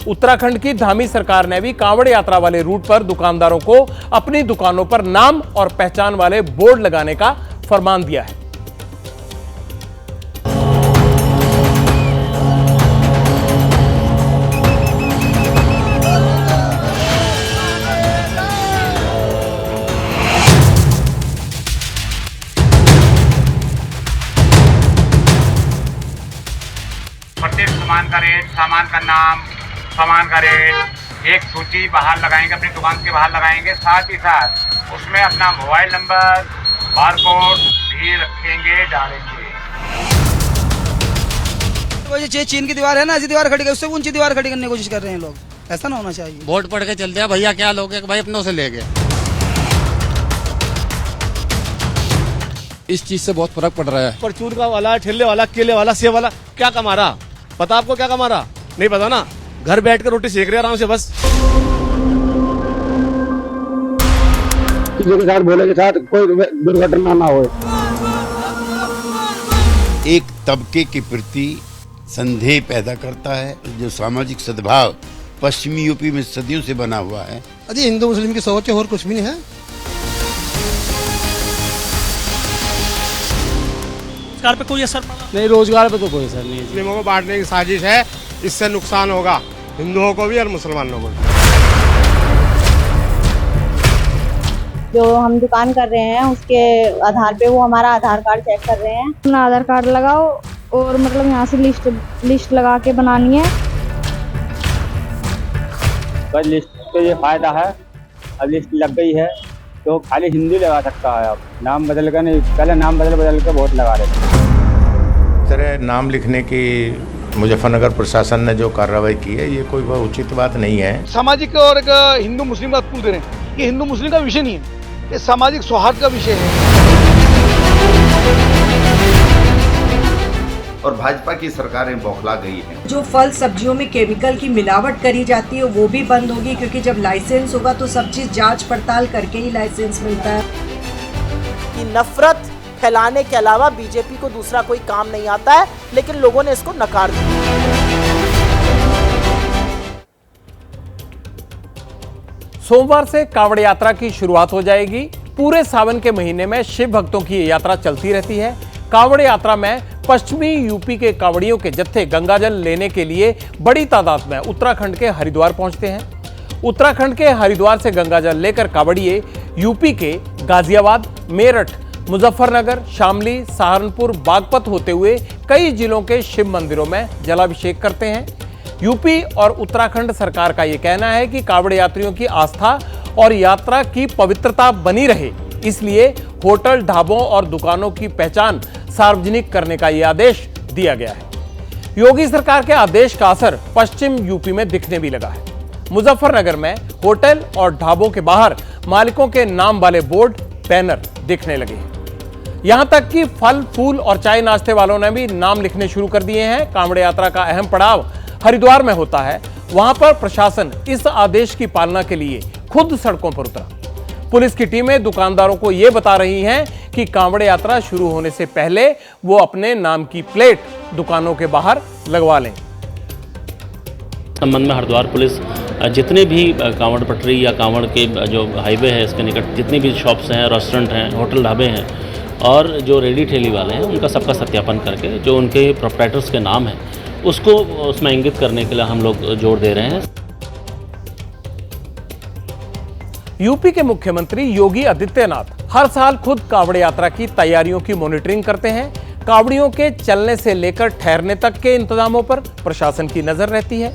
Speaker 1: उत्तराखंड की धामी सरकार ने भी कांवड़ यात्रा वाले रूट पर दुकानदारों को अपनी दुकानों पर नाम और पहचान वाले बोर्ड लगाने का फरमान दिया है।
Speaker 9: प्रत्येक सामान का नाम, सामान का रेट, एक सूची बाहर लगाएंगे, अपनी दुकान के बाहर लगाएंगे। साथ ही साथ उसमें अपना मोबाइल नंबर, बारकोड भी रखेंगे, डालेंगे।
Speaker 10: तो चीन की दीवार है ना, ऐसी दीवार खड़ी कर, उससे ऊंची दीवार खड़ी करने की कोशिश कर रहे हैं लोग। ऐसा ना होना चाहिए।
Speaker 5: बोर्ड पढ़ के चलते हैं भैया, क्या लोग भाई अपनों से ले गए। इस चीज से बहुत फर्क पड़ रहा है।
Speaker 11: परचून का वाला, ठेले वाला, केले वाला, सेब वाला क्या कमा रहा? पता आपको क्या कमा रहा? नहीं पता ना। घर बैठ कर रोटी सेक रहे आराम से बस।
Speaker 12: किसी के साथ भोले के साथ कोई दुर्घटना ना हो।
Speaker 13: एक तबके के प्रति संदेह पैदा करता है। जो सामाजिक सद्भाव पश्चिमी यूपी में सदियों से बना हुआ है।
Speaker 12: अरे हिंदू मुस्लिम की सोच और कुछ भी नहीं है।
Speaker 10: रोजगार पे कोई असर
Speaker 11: नहीं, रोजगार पे तो कोई असर नहीं है। मुस्लिमों को बांटने की साजिश है, इससे नुकसान होगा हिंदुओं को भी और मुसलमानों को भी।
Speaker 14: जो हम दुकान कर रहे हैं उसके आधार पे वो हमारा आधार कार्ड चेक कर रहे हैं। अपना आधार कार्ड लगाओ और मतलब यहाँ से लिस्ट लगा के बनानी है।
Speaker 15: बस लिस्ट तो ये फायदा है, अब लिस्ट लग गई है तो खाली हिंदी लगा सकता है। अब नाम बदल कर नहीं, पहले नाम बदल के वोट लगा रहे थे।
Speaker 16: इस तरह नाम लिखने की मुजफ्फरनगर प्रशासन ने जो कार्रवाई की है, ये कोई बहुत उचित बात नहीं है।
Speaker 11: सामाजिक और एक हिंदू मुस्लिम का स्कूल दे रहे हैं, ये हिंदू मुस्लिम का विषय नहीं है, ये सामाजिक सौहार्द का विषय है।
Speaker 17: और भाजपा की सरकारें बौखला गई हैं।
Speaker 18: जो फल सब्जियों में केमिकल की मिलावट करी जाती है वो भी बंद होगी, क्योंकि जब लाइसेंस होगा तो सब चीज जांच पड़ताल करके ही लाइसेंस मिलता है।
Speaker 19: कि नफरत फैलाने के अलावा बीजेपी को दूसरा कोई काम नहीं आता है, लेकिन लोगों ने इसको नकार दिया।
Speaker 1: सोमवार से कांवड़ यात्रा की शुरुआत हो जाएगी। पूरे सावन के महीने में शिव भक्तों की ये यात्रा चलती रहती है। कांवड़ यात्रा में पश्चिमी यूपी के कांवड़ियों के जत्थे गंगाजल लेने के लिए बड़ी तादाद में उत्तराखंड के हरिद्वार पहुंचते हैं। उत्तराखंड के हरिद्वार से गंगाजल लेकर कांवड़िए यूपी के गाजियाबाद, मेरठ, मुजफ्फरनगर, शामली, सहारनपुर, बागपत होते हुए कई जिलों के शिव मंदिरों में जलाभिषेक करते हैं। यूपी और उत्तराखंड सरकार का यह कहना है कि कांवड़ यात्रियों की आस्था और यात्रा की पवित्रता बनी रहे, इसलिए होटल, ढाबों और दुकानों की पहचान सार्वजनिक करने का यह आदेश दिया गया है। योगी सरकार के आदेश का असर पश्चिम यूपी में दिखने भी लगा है। मुजफ्फरनगर में होटल और ढाबों के बाहर मालिकों के नाम वाले बोर्ड, बैनर दिखने लगे हैं। यहां तक कि फल, फूल और चाय नाश्ते वालों ने भी नाम लिखने शुरू कर दिए हैं। कांवड़ यात्रा का अहम पड़ाव हरिद्वार में होता है। वहां पर प्रशासन इस आदेश की पालना के लिए खुद सड़कों पर उतरा। पुलिस की टीमें दुकानदारों को यह बता रही हैं कि कांवड़ यात्रा शुरू होने से पहले वो अपने नाम की प्लेट दुकानों के बाहर लगवा लें।
Speaker 20: संबंध में हरिद्वार पुलिस जितने भी कांवड़ पटरी या कांवड़ के जो हाईवे है इसके निकट जितनी भी शॉप्स हैं, रेस्टोरेंट हैं, होटल, ढाबे हैं और जो रेडी ठेली वाले हैं, उनका सबका सत्यापन करके जो उनके प्रोप्राइटर्स के नाम हैं उसको उसमें इंगित करने के लिए हम लोग जोर दे रहे हैं।
Speaker 1: यूपी के मुख्यमंत्री योगी आदित्यनाथ हर साल खुद कांवड़ यात्रा की तैयारियों की मॉनिटरिंग करते हैं। कांवड़ियों के चलने से लेकर ठहरने तक के इंतजामों पर प्रशासन की नजर रहती है।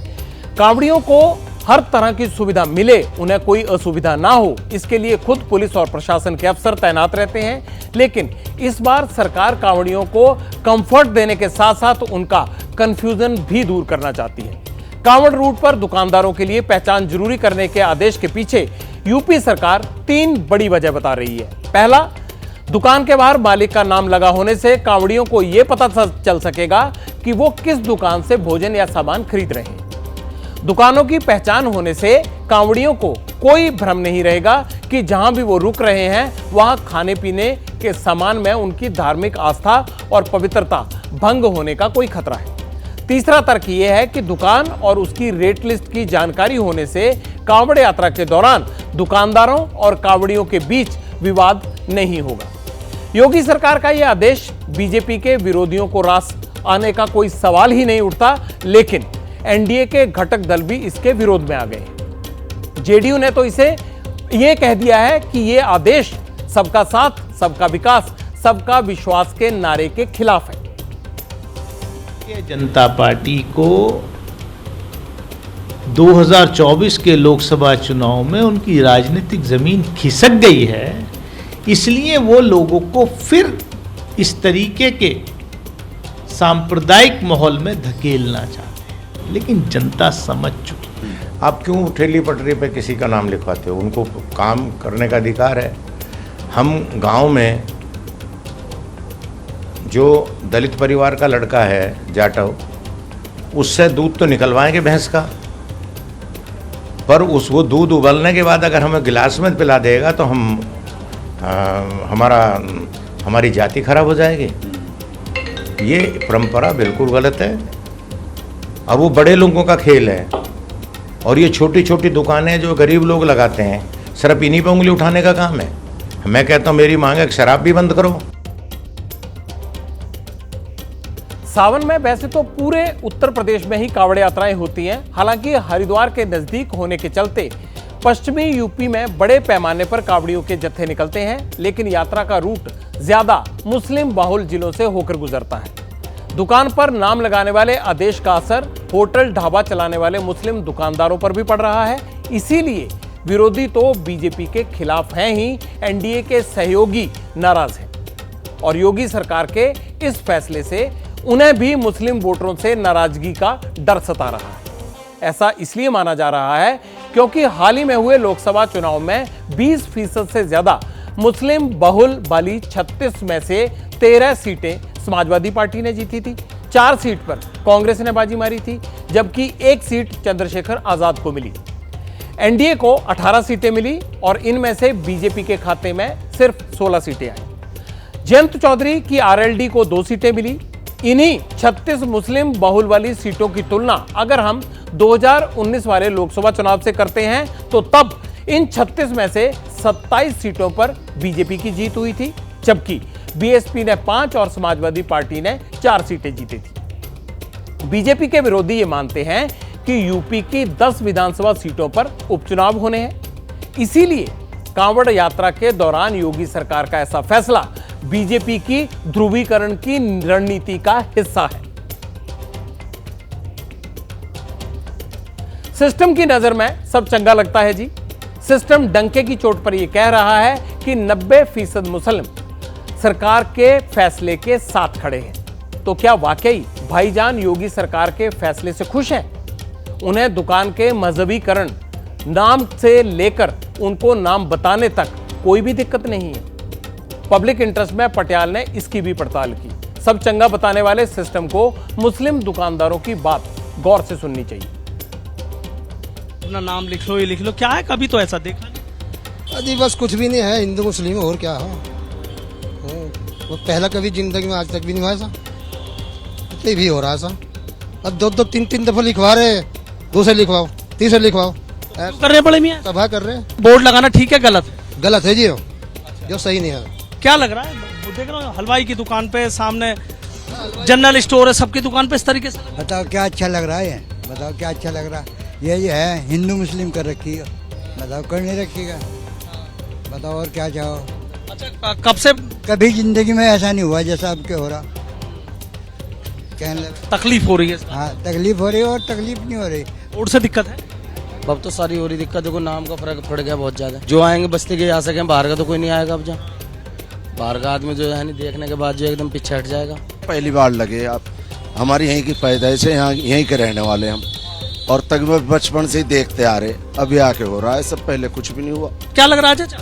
Speaker 1: कांवड़ियों को हर तरह की सुविधा मिले, उन्हें कोई असुविधा ना हो, इसके लिए खुद पुलिस और प्रशासन के अफसर तैनात रहते हैं। लेकिन इस बार सरकार कांवड़ियों को कंफर्ट देने के साथ साथ उनका कंफ्यूजन भी दूर करना चाहती है। कांवड़ रूट पर दुकानदारों के लिए पहचान जरूरी करने के आदेश के पीछे यूपी सरकार 3 बड़ी वजह बता रही है। पहला, दुकान के बाहर मालिक का नाम लगा होने से कांवड़ियों को यह पता चल सकेगा कि वो किस दुकान से भोजन या सामान खरीद रहे हैं। दुकानों की पहचान होने से कांवड़ियों को कोई भ्रम नहीं रहेगा कि जहां भी वो रुक रहे हैं वहां खाने पीने के सामान में उनकी धार्मिक आस्था और पवित्रता भंग होने का कोई खतरा है। तीसरा तर्क यह है कि दुकान और उसकी रेट लिस्ट की जानकारी होने से कांवड़ यात्रा के दौरान दुकानदारों और कांवड़ियों के बीच विवाद नहीं होगा। योगी सरकार का यह आदेश बीजेपी के विरोधियों को रास आने का कोई सवाल ही नहीं उठता, लेकिन एनडीए के घटक दल भी इसके विरोध में आ गए। जेडीयू ने तो इसे यह कह दिया है कि यह आदेश सबका साथ, सबका विकास, सबका विश्वास के नारे के खिलाफ है।
Speaker 21: जनता पार्टी को 2024 के लोकसभा चुनाव में उनकी राजनीतिक जमीन खिसक गई है, इसलिए वो लोगों को फिर इस तरीके के सांप्रदायिक माहौल में धकेलना चाहते हैं, लेकिन जनता समझ चुकी।
Speaker 16: आप क्यों ठेली पटरी पे किसी का नाम लिखवाते हो? उनको काम करने का अधिकार है। हम गांव में जो दलित परिवार का लड़का है जाटव, उससे दूध तो निकलवाएंगे भैंस का, पर वो दूध उबलने के बाद अगर हमें गिलास में पिला देगा तो हमारी जाति खराब हो जाएगी। ये परंपरा बिल्कुल गलत है और वो बड़े लोगों का खेल है। और ये छोटी छोटी दुकानें जो गरीब लोग लगाते हैं, सिर्फ इन्हीं पर उंगली उठाने का काम है। मैं कहता हूँ मेरी मांग है कि शराब भी बंद करो।
Speaker 1: सावन में वैसे तो पूरे उत्तर प्रदेश में ही कांवड़ यात्राएं होती हैं। हालांकि हरिद्वार के नजदीक होने के चलते पश्चिमी यूपी में बड़े पैमाने पर कांवड़ियों के जत्थे निकलते हैं, लेकिन यात्रा का रूट ज्यादा मुस्लिम बाहुल जिलों से होकर गुजरता है। दुकान पर नाम लगाने वाले आदेश का असर होटल ढाबा चलाने वाले मुस्लिम दुकानदारों पर भी पड़ रहा है। इसीलिए विरोधी तो बीजेपी के खिलाफ हैं ही, एनडीए के सहयोगी नाराज हैं और योगी सरकार के इस फैसले से उन्हें भी मुस्लिम वोटरों से नाराजगी का डर सता रहा है। ऐसा इसलिए माना जा रहा है क्योंकि हाल ही में हुए लोकसभा चुनाव में 20% से ज्यादा मुस्लिम बहुल वाली 36 में से 13 सीटें समाजवादी पार्टी ने जीती थी। 4 सीट पर कांग्रेस ने बाजी मारी थी, जबकि 1 सीट चंद्रशेखर आजाद को मिली। एनडीए को 18 सीटें मिली और इनमें से बीजेपी के खाते में सिर्फ 16 सीटें आई। जयंत चौधरी की आरएलडी को 2 सीटें मिली। इन्हीं 36 मुस्लिम बहुल वाली सीटों की तुलना अगर हम 2019 वाले लोकसभा चुनाव से करते हैं तो तब इन 36 में से 27 सीटों पर बीजेपी की जीत हुई थी, जबकि बीएसपी ने 5 और समाजवादी पार्टी ने 4 सीटें जीती थी। बीजेपी के विरोधी ये मानते हैं कि यूपी की 10 विधानसभा सीटों पर उपचुनाव होने हैं। इसीलिए कांवड़ यात्रा के दौरान योगी सरकार का ऐसा फैसला बीजेपी की ध्रुवीकरण की रणनीति का हिस्सा है। सिस्टम की नजर में सब चंगा लगता है जी। सिस्टम डंके की चोट पर यह कह रहा है कि 90% मुस्लिम सरकार के फैसले के साथ खड़े हैं। तो क्या वाकई भाईजान योगी सरकार के फैसले से खुश हैं? उन्हें दुकान के मजहबीकरण नाम से लेकर उनको नाम बताने तक कोई भी दिक्कत नहीं है। पब्लिक इंटरेस्ट में पटियाल ने इसकी भी पड़ताल की। सब चंगा बताने वाले सिस्टम को मुस्लिम दुकानदारों की बात गौर से सुननी चाहिए।
Speaker 7: अपना नाम लिख लो, ये लिख लो, क्या है? कभी तो ऐसा देखा नहीं।
Speaker 12: अभी बस कुछ भी नहीं है, हिंदू मुस्लिम और क्या है। वो पहला कभी जिंदगी में आज तक भी नहीं हुआ ऐसा, इतने भी हो रहा है ऐसा। अब 2-2, 3-3 दफा लिखवा रहे, दूसरे लिखवाओ, तीसरे लिखवाओ,
Speaker 7: करने पड़े मियां।
Speaker 12: सभा कर रहे हैं।
Speaker 7: बोर्ड लगाना ठीक है गलत है?
Speaker 12: गलत है जी, जो सही नहीं है।
Speaker 7: क्या लग रहा है? देख रहा हूँ हलवाई की दुकान पे, सामने जनरल स्टोर है, सबकी दुकान पे इस तरीके से।
Speaker 22: बताओ क्या अच्छा लग रहा है? बताओ क्या अच्छा लग रहा है? ये है हिंदू मुस्लिम कर रखी है, बताओ कर नहीं रखीगा? बताओ और क्या चाहो?
Speaker 7: अच्छा, कब से?
Speaker 22: कभी जिंदगी में ऐसा नहीं हुआ जैसा अब के हो रहा। कहने
Speaker 7: तकलीफ हो रही है?
Speaker 22: हाँ, तकलीफ हो रही है और तकलीफ नहीं हो रही।
Speaker 7: बोर्ड से दिक्कत है?
Speaker 23: अब तो सारी हो रही दिक्कत। देखो नाम का फर्क पड़ गया बहुत ज्यादा। जो आएंगे बस्ती के आ सके, बाहर का तो कोई नहीं आएगा। अब जा बाहर का आदमी जो है नहीं देखने के बाद जो एकदम पीछे हट जाएगा।
Speaker 24: पहली बार लगे आप, हमारी यहीं की पैदाइश है, यहाँ यहीं के रहने वाले हम, और तक बचपन से ही देखते आ रहे, अभी आके हो रहा है सब, पहले कुछ भी नहीं हुआ।
Speaker 7: क्या लग रहा है चाचा?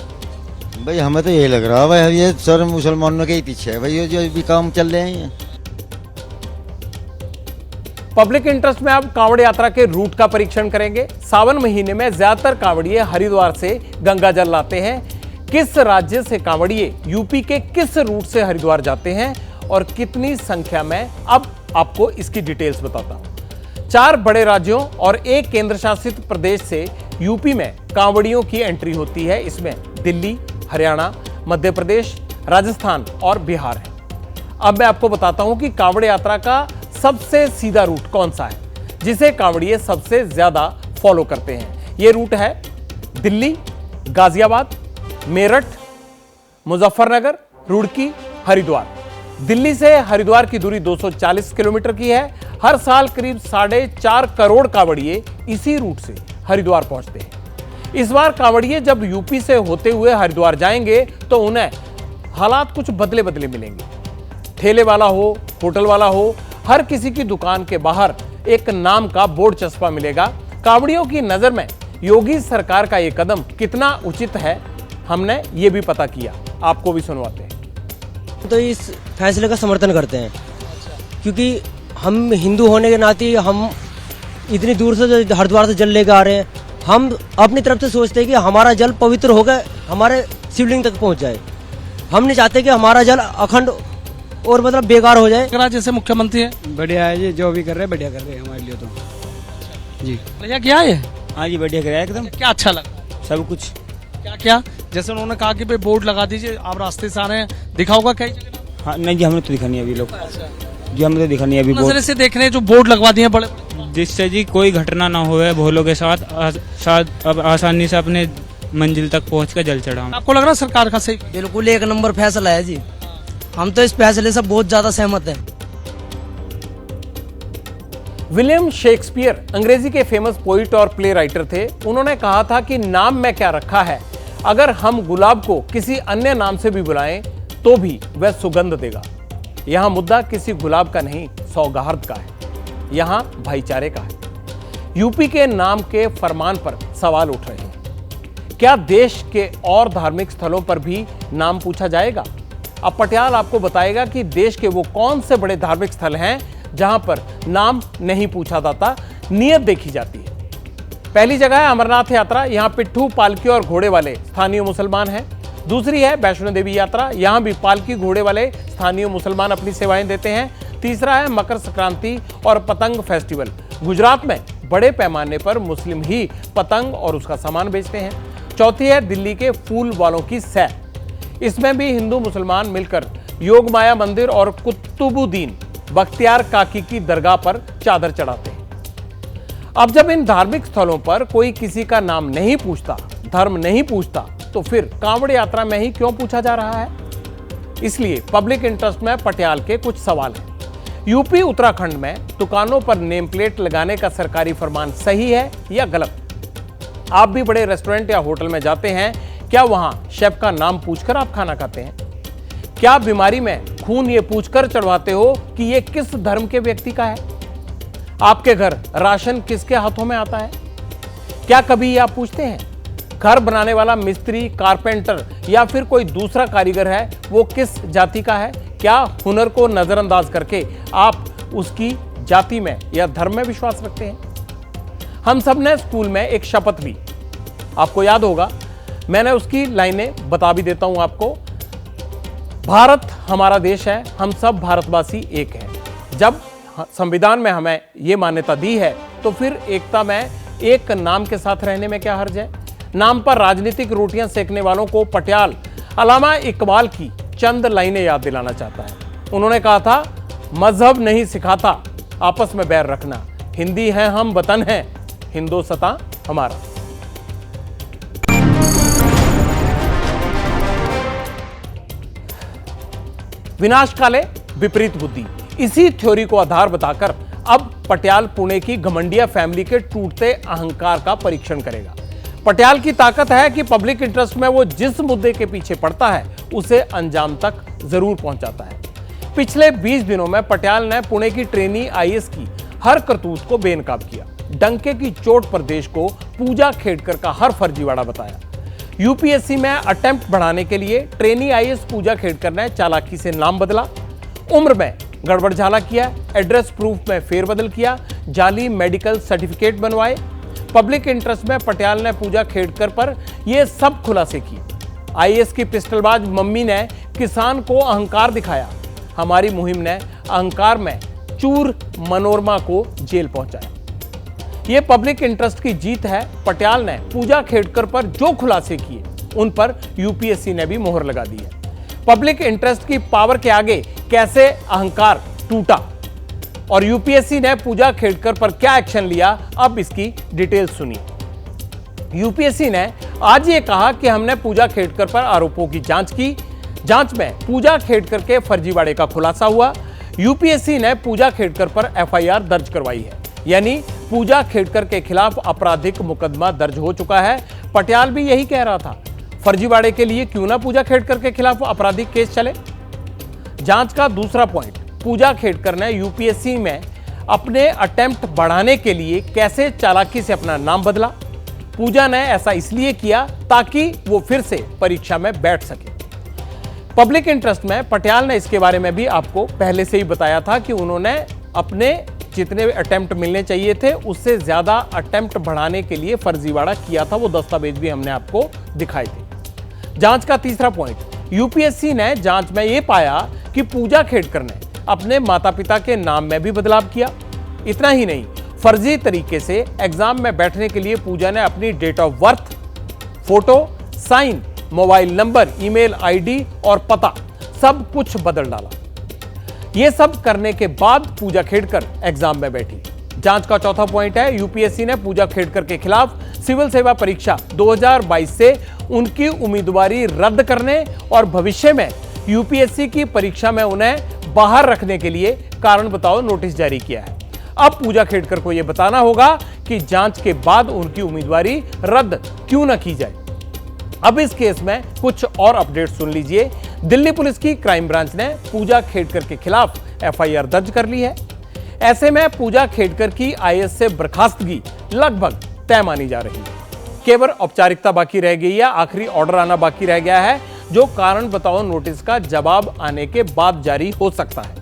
Speaker 23: भाई हमें तो यही लग रहा है भाई, ये सर मुसलमानों के ही पीछे है भाई, ये जो भी काम चल रहे हैं।
Speaker 1: पब्लिक इंटरेस्ट में अब कांवड़ यात्रा के रूट का परीक्षण करेंगे। सावन महीने में ज्यादातर कांवड़िए हरिद्वार से गंगा जल लाते हैं। किस राज्य से कांवड़िए यूपी के किस रूट से हरिद्वार जाते हैं और कितनी संख्या में अब आपको इसकी डिटेल्स बताता हूं। 4 बड़े राज्यों और 1 केंद्र शासित प्रदेश से यूपी में कांवड़ियों की एंट्री होती है। इसमें दिल्ली, हरियाणा, मध्य प्रदेश, राजस्थान और बिहार है। अब मैं आपको बताता हूं कि कांवड़ यात्रा का सबसे सीधा रूट कौन सा है, जिसे कांवड़िए सबसे ज्यादा फॉलो करते हैं। यह रूट है दिल्ली, गाजियाबाद, मेरठ, मुजफ्फरनगर, रुड़की, हरिद्वार। दिल्ली से हरिद्वार की दूरी 240 किलोमीटर की है। हर साल करीब 4.5 करोड़ कांवड़िए इसी रूट से हरिद्वार पहुंचते हैं। इस बार कांवड़िए जब यूपी से होते हुए हरिद्वार जाएंगे तो उन्हें हालात कुछ बदले बदले मिलेंगे। ठेले वाला हो, होटल वाला हो, हर किसी की दुकान के बाहर एक नाम का बोर्ड चस्पा मिलेगा। कांवड़ियों की नजर में योगी सरकार का यह कदम कितना उचित है, हमने ये भी पता किया, आपको भी सुनवाते हैं।
Speaker 2: तो इस फैसले का समर्थन करते हैं, क्योंकि हम हिंदू होने के नाते हम इतनी दूर से हरिद्वार से जल लेकर आ रहे हैं। हम अपनी तरफ से सोचते हैं कि हमारा जल पवित्र होकर हमारे शिवलिंग तक पहुंच जाए। हम नहीं चाहते कि हमारा जल अखंड और मतलब बेकार हो जाए।
Speaker 7: जैसे मुख्यमंत्री है,
Speaker 10: बढ़िया है जी, जो भी कर रहे हैं बढ़िया कर रहे हैं हमारे लिए तो जी।
Speaker 7: बढ़िया क्या है?
Speaker 10: हाँ जी, बढ़िया कराया एकदम।
Speaker 7: क्या अच्छा लगा?
Speaker 10: सब कुछ।
Speaker 7: क्या क्या? जैसे उन्होंने कहा कि भाई बोर्ड लगा दीजिए, आप रास्ते से आ रहे हैं, दिखा होगा कई जगह?
Speaker 10: हाँ नहीं जी, हमने तो दिखा नहीं अभी लोग जी, हमने तो दिखा नहीं अभी।
Speaker 7: नजर से देख रहे हैं जो बोर्ड लगवा दिए बड़े,
Speaker 3: जिससे जी कोई घटना ना हो भोलों के साथ अब आसानी से अपने मंजिल तक पहुँच कर जल चढ़ाऊं।
Speaker 7: आपको लग रहा है सरकार का सही?
Speaker 2: बिल्कुल 1 नंबर फैसला है जी। हम तो इस फैसले से बहुत ज्यादा सहमत हैं।
Speaker 1: विलियम शेक्सपियर अंग्रेजी के फेमस पोइट और प्ले राइटर थे। उन्होंने कहा था कि नाम में क्या रखा है, अगर हम गुलाब को किसी अन्य नाम से भी बुलाएं तो भी वह सुगंध देगा। यहां मुद्दा किसी गुलाब का नहीं, सौगंध का है, यहां भाईचारे का है। यूपी के नाम के फरमान पर सवाल उठ रहे हैं। क्या देश के और धार्मिक स्थलों पर भी नाम पूछा जाएगा? अब पटियाल आपको बताएगा कि देश के वो कौन से बड़े धार्मिक स्थल हैं जहां पर नाम नहीं पूछा जाता, नियत देखी जाती है। पहली जगह है अमरनाथ यात्रा। यहां पिट्ठू, पालकी और घोड़े वाले स्थानीय मुसलमान हैं। दूसरी है वैष्णो देवी यात्रा। यहां भी पालकी, घोड़े वाले स्थानीय मुसलमान अपनी सेवाएं देते हैं। तीसरा है मकर संक्रांति और पतंग फेस्टिवल। गुजरात में बड़े पैमाने पर मुस्लिम ही पतंग और उसका सामान बेचते हैं। चौथी है दिल्ली के फूल वालों की सैर। इसमें भी हिंदू मुसलमान मिलकर योगमाया मंदिर और कुतुबुद्दीन बख्तियार काकी की दरगाह पर चादर चढ़ाते हैं। अब जब इन धार्मिक स्थलों पर कोई किसी का नाम नहीं पूछता, धर्म नहीं पूछता, तो फिर कांवड़ यात्रा में ही क्यों पूछा जा रहा है? इसलिए पब्लिक इंटरेस्ट में पटियाल के कुछ सवाल हैं। यूपी उत्तराखंड में दुकानों पर नेम प्लेट लगाने का सरकारी फरमान सही है या गलत? आप भी बड़े रेस्टोरेंट या होटल में जाते हैं, क्या वहां शेफ का नाम पूछकर आप खाना खाते हैं? क्या बीमारी में खून ये पूछकर चढ़वाते हो कि ये किस धर्म के व्यक्ति का है? आपके घर राशन किसके हाथों में आता है? क्या कभी आप पूछते हैं घर बनाने वाला मिस्त्री, कारपेंटर या फिर कोई दूसरा कारीगर है, वो किस जाति का है? क्या हुनर को नजरअंदाज करके आप उसकी जाति में या धर्म में विश्वास रखते हैं? हम सब ने स्कूल में एक शपथ ली, आपको याद होगा, मैंने उसकी लाइनें बता भी देता हूं आपको। भारत हमारा देश है, हम सब भारतवासी एक हैं। जब संविधान में हमें यह मान्यता दी है तो फिर एकता में एक नाम के साथ रहने में क्या हर्ज है? नाम पर राजनीतिक रोटियां सेकने वालों को पटियाल अल्लामा इकबाल की चंद लाइनें याद दिलाना चाहता है। उन्होंने कहा था, मजहब नहीं सिखाता आपस में बैर रखना, हिंदी है हम, वतन है हिंदुस्तान हमारा। विनाश काले विपरीत बुद्धि, इसी थ्योरी को आधार बताकर अब पटियाल पुणे की घमंडिया फैमिली के टूटते अहंकार का परीक्षण करेगा। पटियाल की ताकत है कि पब्लिक इंटरेस्ट में वो जिस मुद्दे के पीछे पड़ता है उसे अंजाम तक जरूर पहुंचाता है। पिछले 20 दिनों में पटियाल ने पुणे की ट्रेनी आईएएस की हर करतूत को बेनकाब किया। डंके की चोट पर देश को पूजा खेड़कर का हर फर्जीवाड़ा बताया। यूपीएससी में अटेम्प्ट बढ़ाने के लिए ट्रेनी आईएएस पूजा खेड़कर ने चालाकी से नाम बदला, उम्र में गड़बड़झाला किया, एड्रेस प्रूफ में फेरबदल किया, जाली मेडिकल सर्टिफिकेट बनवाए। पब्लिक इंटरेस्ट में पटियाल ने पूजा खेड़कर पर यह सब खुलासे किए। आईएएस की पिस्टलबाज मम्मी ने किसान को अहंकार दिखाया। हमारी मुहिम ने अहंकार में चूर मनोरमा को जेल पहुंचाया। यह पब्लिक इंटरेस्ट की जीत है। पटियाल ने पूजा खेड़कर पर जो खुलासे किए उन पर यूपीएससी ने भी मोहर लगा दी है। पब्लिक इंटरेस्ट की पावर के आगे कैसे अहंकार टूटा और यूपीएससी ने पूजा खेड़कर पर क्या एक्शन लिया, अब इसकी डिटेल सुनिए। यूपीएससी ने आज ये कहा कि हमने पूजा खेड़कर पर आरोपों की जांच की। जांच में पूजा खेड़कर के फर्जीवाड़े का खुलासा हुआ। यूपीएससी ने पूजा खेड़कर पर एफआईआर दर्ज करवाई है, यानी पूजा खेड़कर के खिलाफ आपराधिक मुकदमा दर्ज हो चुका है। पटियाल भी यही कह रहा था, फर्जीवाड़े के लिए क्यों ना पूजा खेड़कर के खिलाफ आपराधिक केस चले। जांच का दूसरा पॉइंट, पूजा खेड़कर ने यूपीएससी में अपने अटेम्प्ट बढ़ाने के लिए कैसे चालाकी से अपना नाम बदला। पूजा ने ऐसा इसलिए किया ताकि वो फिर से परीक्षा में बैठ सके। पब्लिक इंटरेस्ट में पटियाल ने इसके बारे में भी आपको पहले से ही बताया था कि उन्होंने अपने जितने अटेम्प्ट मिलने चाहिए थे उससे ज्यादा अटेम्प्ट बढ़ाने के लिए फर्जीवाड़ा किया था। वो दस्तावेज भी हमने आपको दिखाए थे। जांच का तीसरा पॉइंट, यूपीएससी ने जांच में यह पाया कि पूजा खेड़कर ने अपने माता पिता के नाम में भी बदलाव किया। इतना ही नहीं, फर्जी तरीके से एग्जाम में बैठने के लिए पूजा ने अपनी date of birth, photo, sign, mobile number, email ID और पता सब कुछ बदल डाला। यह सब करने के बाद पूजा खेड़कर एग्जाम में बैठी। जांच का चौथा पॉइंट है, यूपीएससी ने पूजा खेड़कर के खिलाफ सिविल सेवा परीक्षा 2022 से उनकी उम्मीदवारी रद्द करने और भविष्य में यूपीएससी की परीक्षा में उन्हें बाहर रखने के लिए कारण बताओ नोटिस जारी किया है। अब पूजा खेड़कर को यह बताना होगा कि जांच के बाद उनकी उम्मीदवारी रद्द क्यों न की जाए। अब इस केस में कुछ और अपडेट सुन लीजिए। दिल्ली पुलिस की क्राइम ब्रांच ने पूजा खेड़कर के खिलाफ एफआईआर दर्ज कर ली है। ऐसे में पूजा खेड़कर की आईएएस से बर्खास्तगी लगभग तय मानी जा रही है। केवल औपचारिकता बाकी रह गई है, आखिरी ऑर्डर आना बाकी रह गया है, जो कारण बताओ नोटिस का जवाब आने के बाद जारी हो सकता है।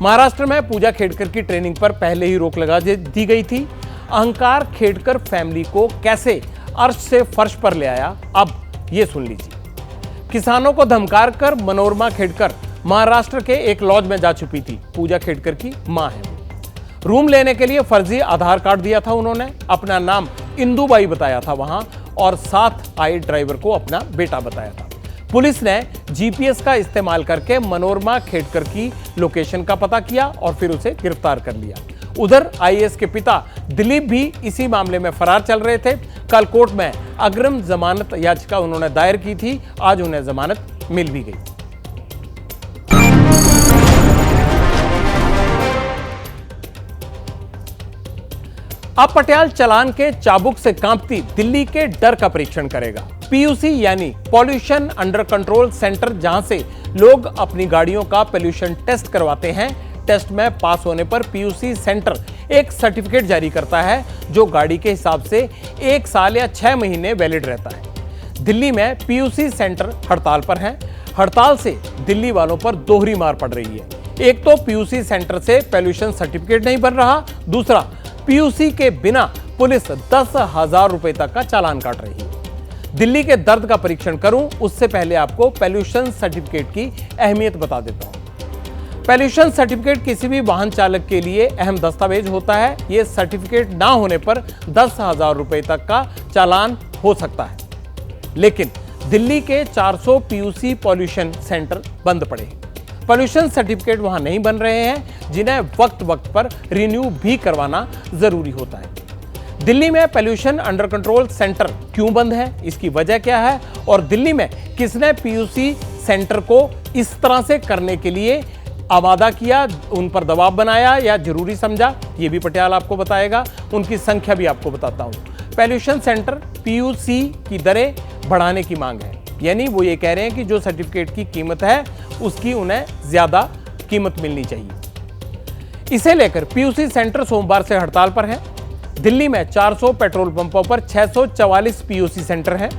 Speaker 1: महाराष्ट्र में पूजा खेड़कर की ट्रेनिंग पर पहले ही रोक लगा दी गई थी। अहंकार खेड़कर फैमिली को कैसे अर्श से फर्श पर ले आया, अब ये सुन लीजिए। किसानों को धमकार कर मनोरमा खेड़कर महाराष्ट्र के एक लॉज में जा छुपी थी। पूजा खेड़कर की मां है। रूम लेने के लिए फर्जी आधार कार्ड दिया था उन्होंने, अपना नाम इंदुबाई बताया था वहां और साथ आए ड्राइवर को अपना बेटा बताया था। पुलिस ने जीपीएस का इस्तेमाल करके मनोरमा खेड़कर की लोकेशन का पता किया और फिर उसे गिरफ्तार कर लिया। उधर आईएएस के पिता दिलीप भी इसी मामले में फरार चल रहे थे। कल कोर्ट में अग्रिम जमानत याचिका उन्होंने दायर की थी। आज उन्हें जमानत मिल भी गई। अब पटियाल चालान के चाबुक से कांपती दिल्ली के डर का परीक्षण करेगा। पीयूसी यानी पॉल्यूशन अंडर कंट्रोल सेंटर, जहां से लोग अपनी गाड़ियों का पॉल्यूशन टेस्ट करवाते हैं। टेस्ट में पास होने पर पीयूसी सेंटर एक सर्टिफिकेट जारी करता है जो गाड़ी के हिसाब से 1 साल या 6 महीने वैलिड रहता है। दिल्ली में पीयूसी सेंटर हड़ताल पर हैं। हड़ताल से दिल्ली वालों पर दोहरी मार पड़ रही है। एक तो पीयूसी सेंटर से पॉल्यूशन सर्टिफिकेट नहीं बन रहा, दूसरा पीयूसी के बिना पुलिस 10,000 रुपए तक का चालान काट रही है। दिल्ली के दर्द का परीक्षण करूं उससे पहले आपको पॉल्यूशन सर्टिफिकेट की अहमियत बता देता हूं। पॉल्यूशन सर्टिफिकेट किसी भी वाहन चालक के लिए अहम दस्तावेज होता है। यह सर्टिफिकेट ना होने पर 10,000 रुपए तक का चालान हो सकता है। लेकिन दिल्ली के 400 पीयूसी पॉल्यूशन सेंटर बंद पड़े हैं। पॉल्यूशन सर्टिफिकेट वहां नहीं बन रहे हैं, जिन्हें वक्त वक्त पर रिन्यू भी करवाना जरूरी होता है। दिल्ली में पॉल्यूशन अंडर कंट्रोल सेंटर क्यों बंद है, इसकी वजह क्या है और दिल्ली में किसने पीयूसी सेंटर को इस तरह से करने के लिए आमादा किया, उन पर दबाव बनाया या जरूरी समझा, यह भी पटियाल आपको बताएगा। उनकी संख्या भी आपको बताता हूं। पॉल्यूशन सेंटर पीयूसी की दरें बढ़ाने की मांग है, यानी वो ये कह रहे हैं कि जो सर्टिफिकेट की कीमत है उसकी उन्हें ज्यादा कीमत मिलनी चाहिए। इसे लेकर पीयूसी सेंटर सोमवार से हड़ताल पर है। दिल्ली में 400 पेट्रोल पंपों पर 644 पीयूसी सेंटर हैं।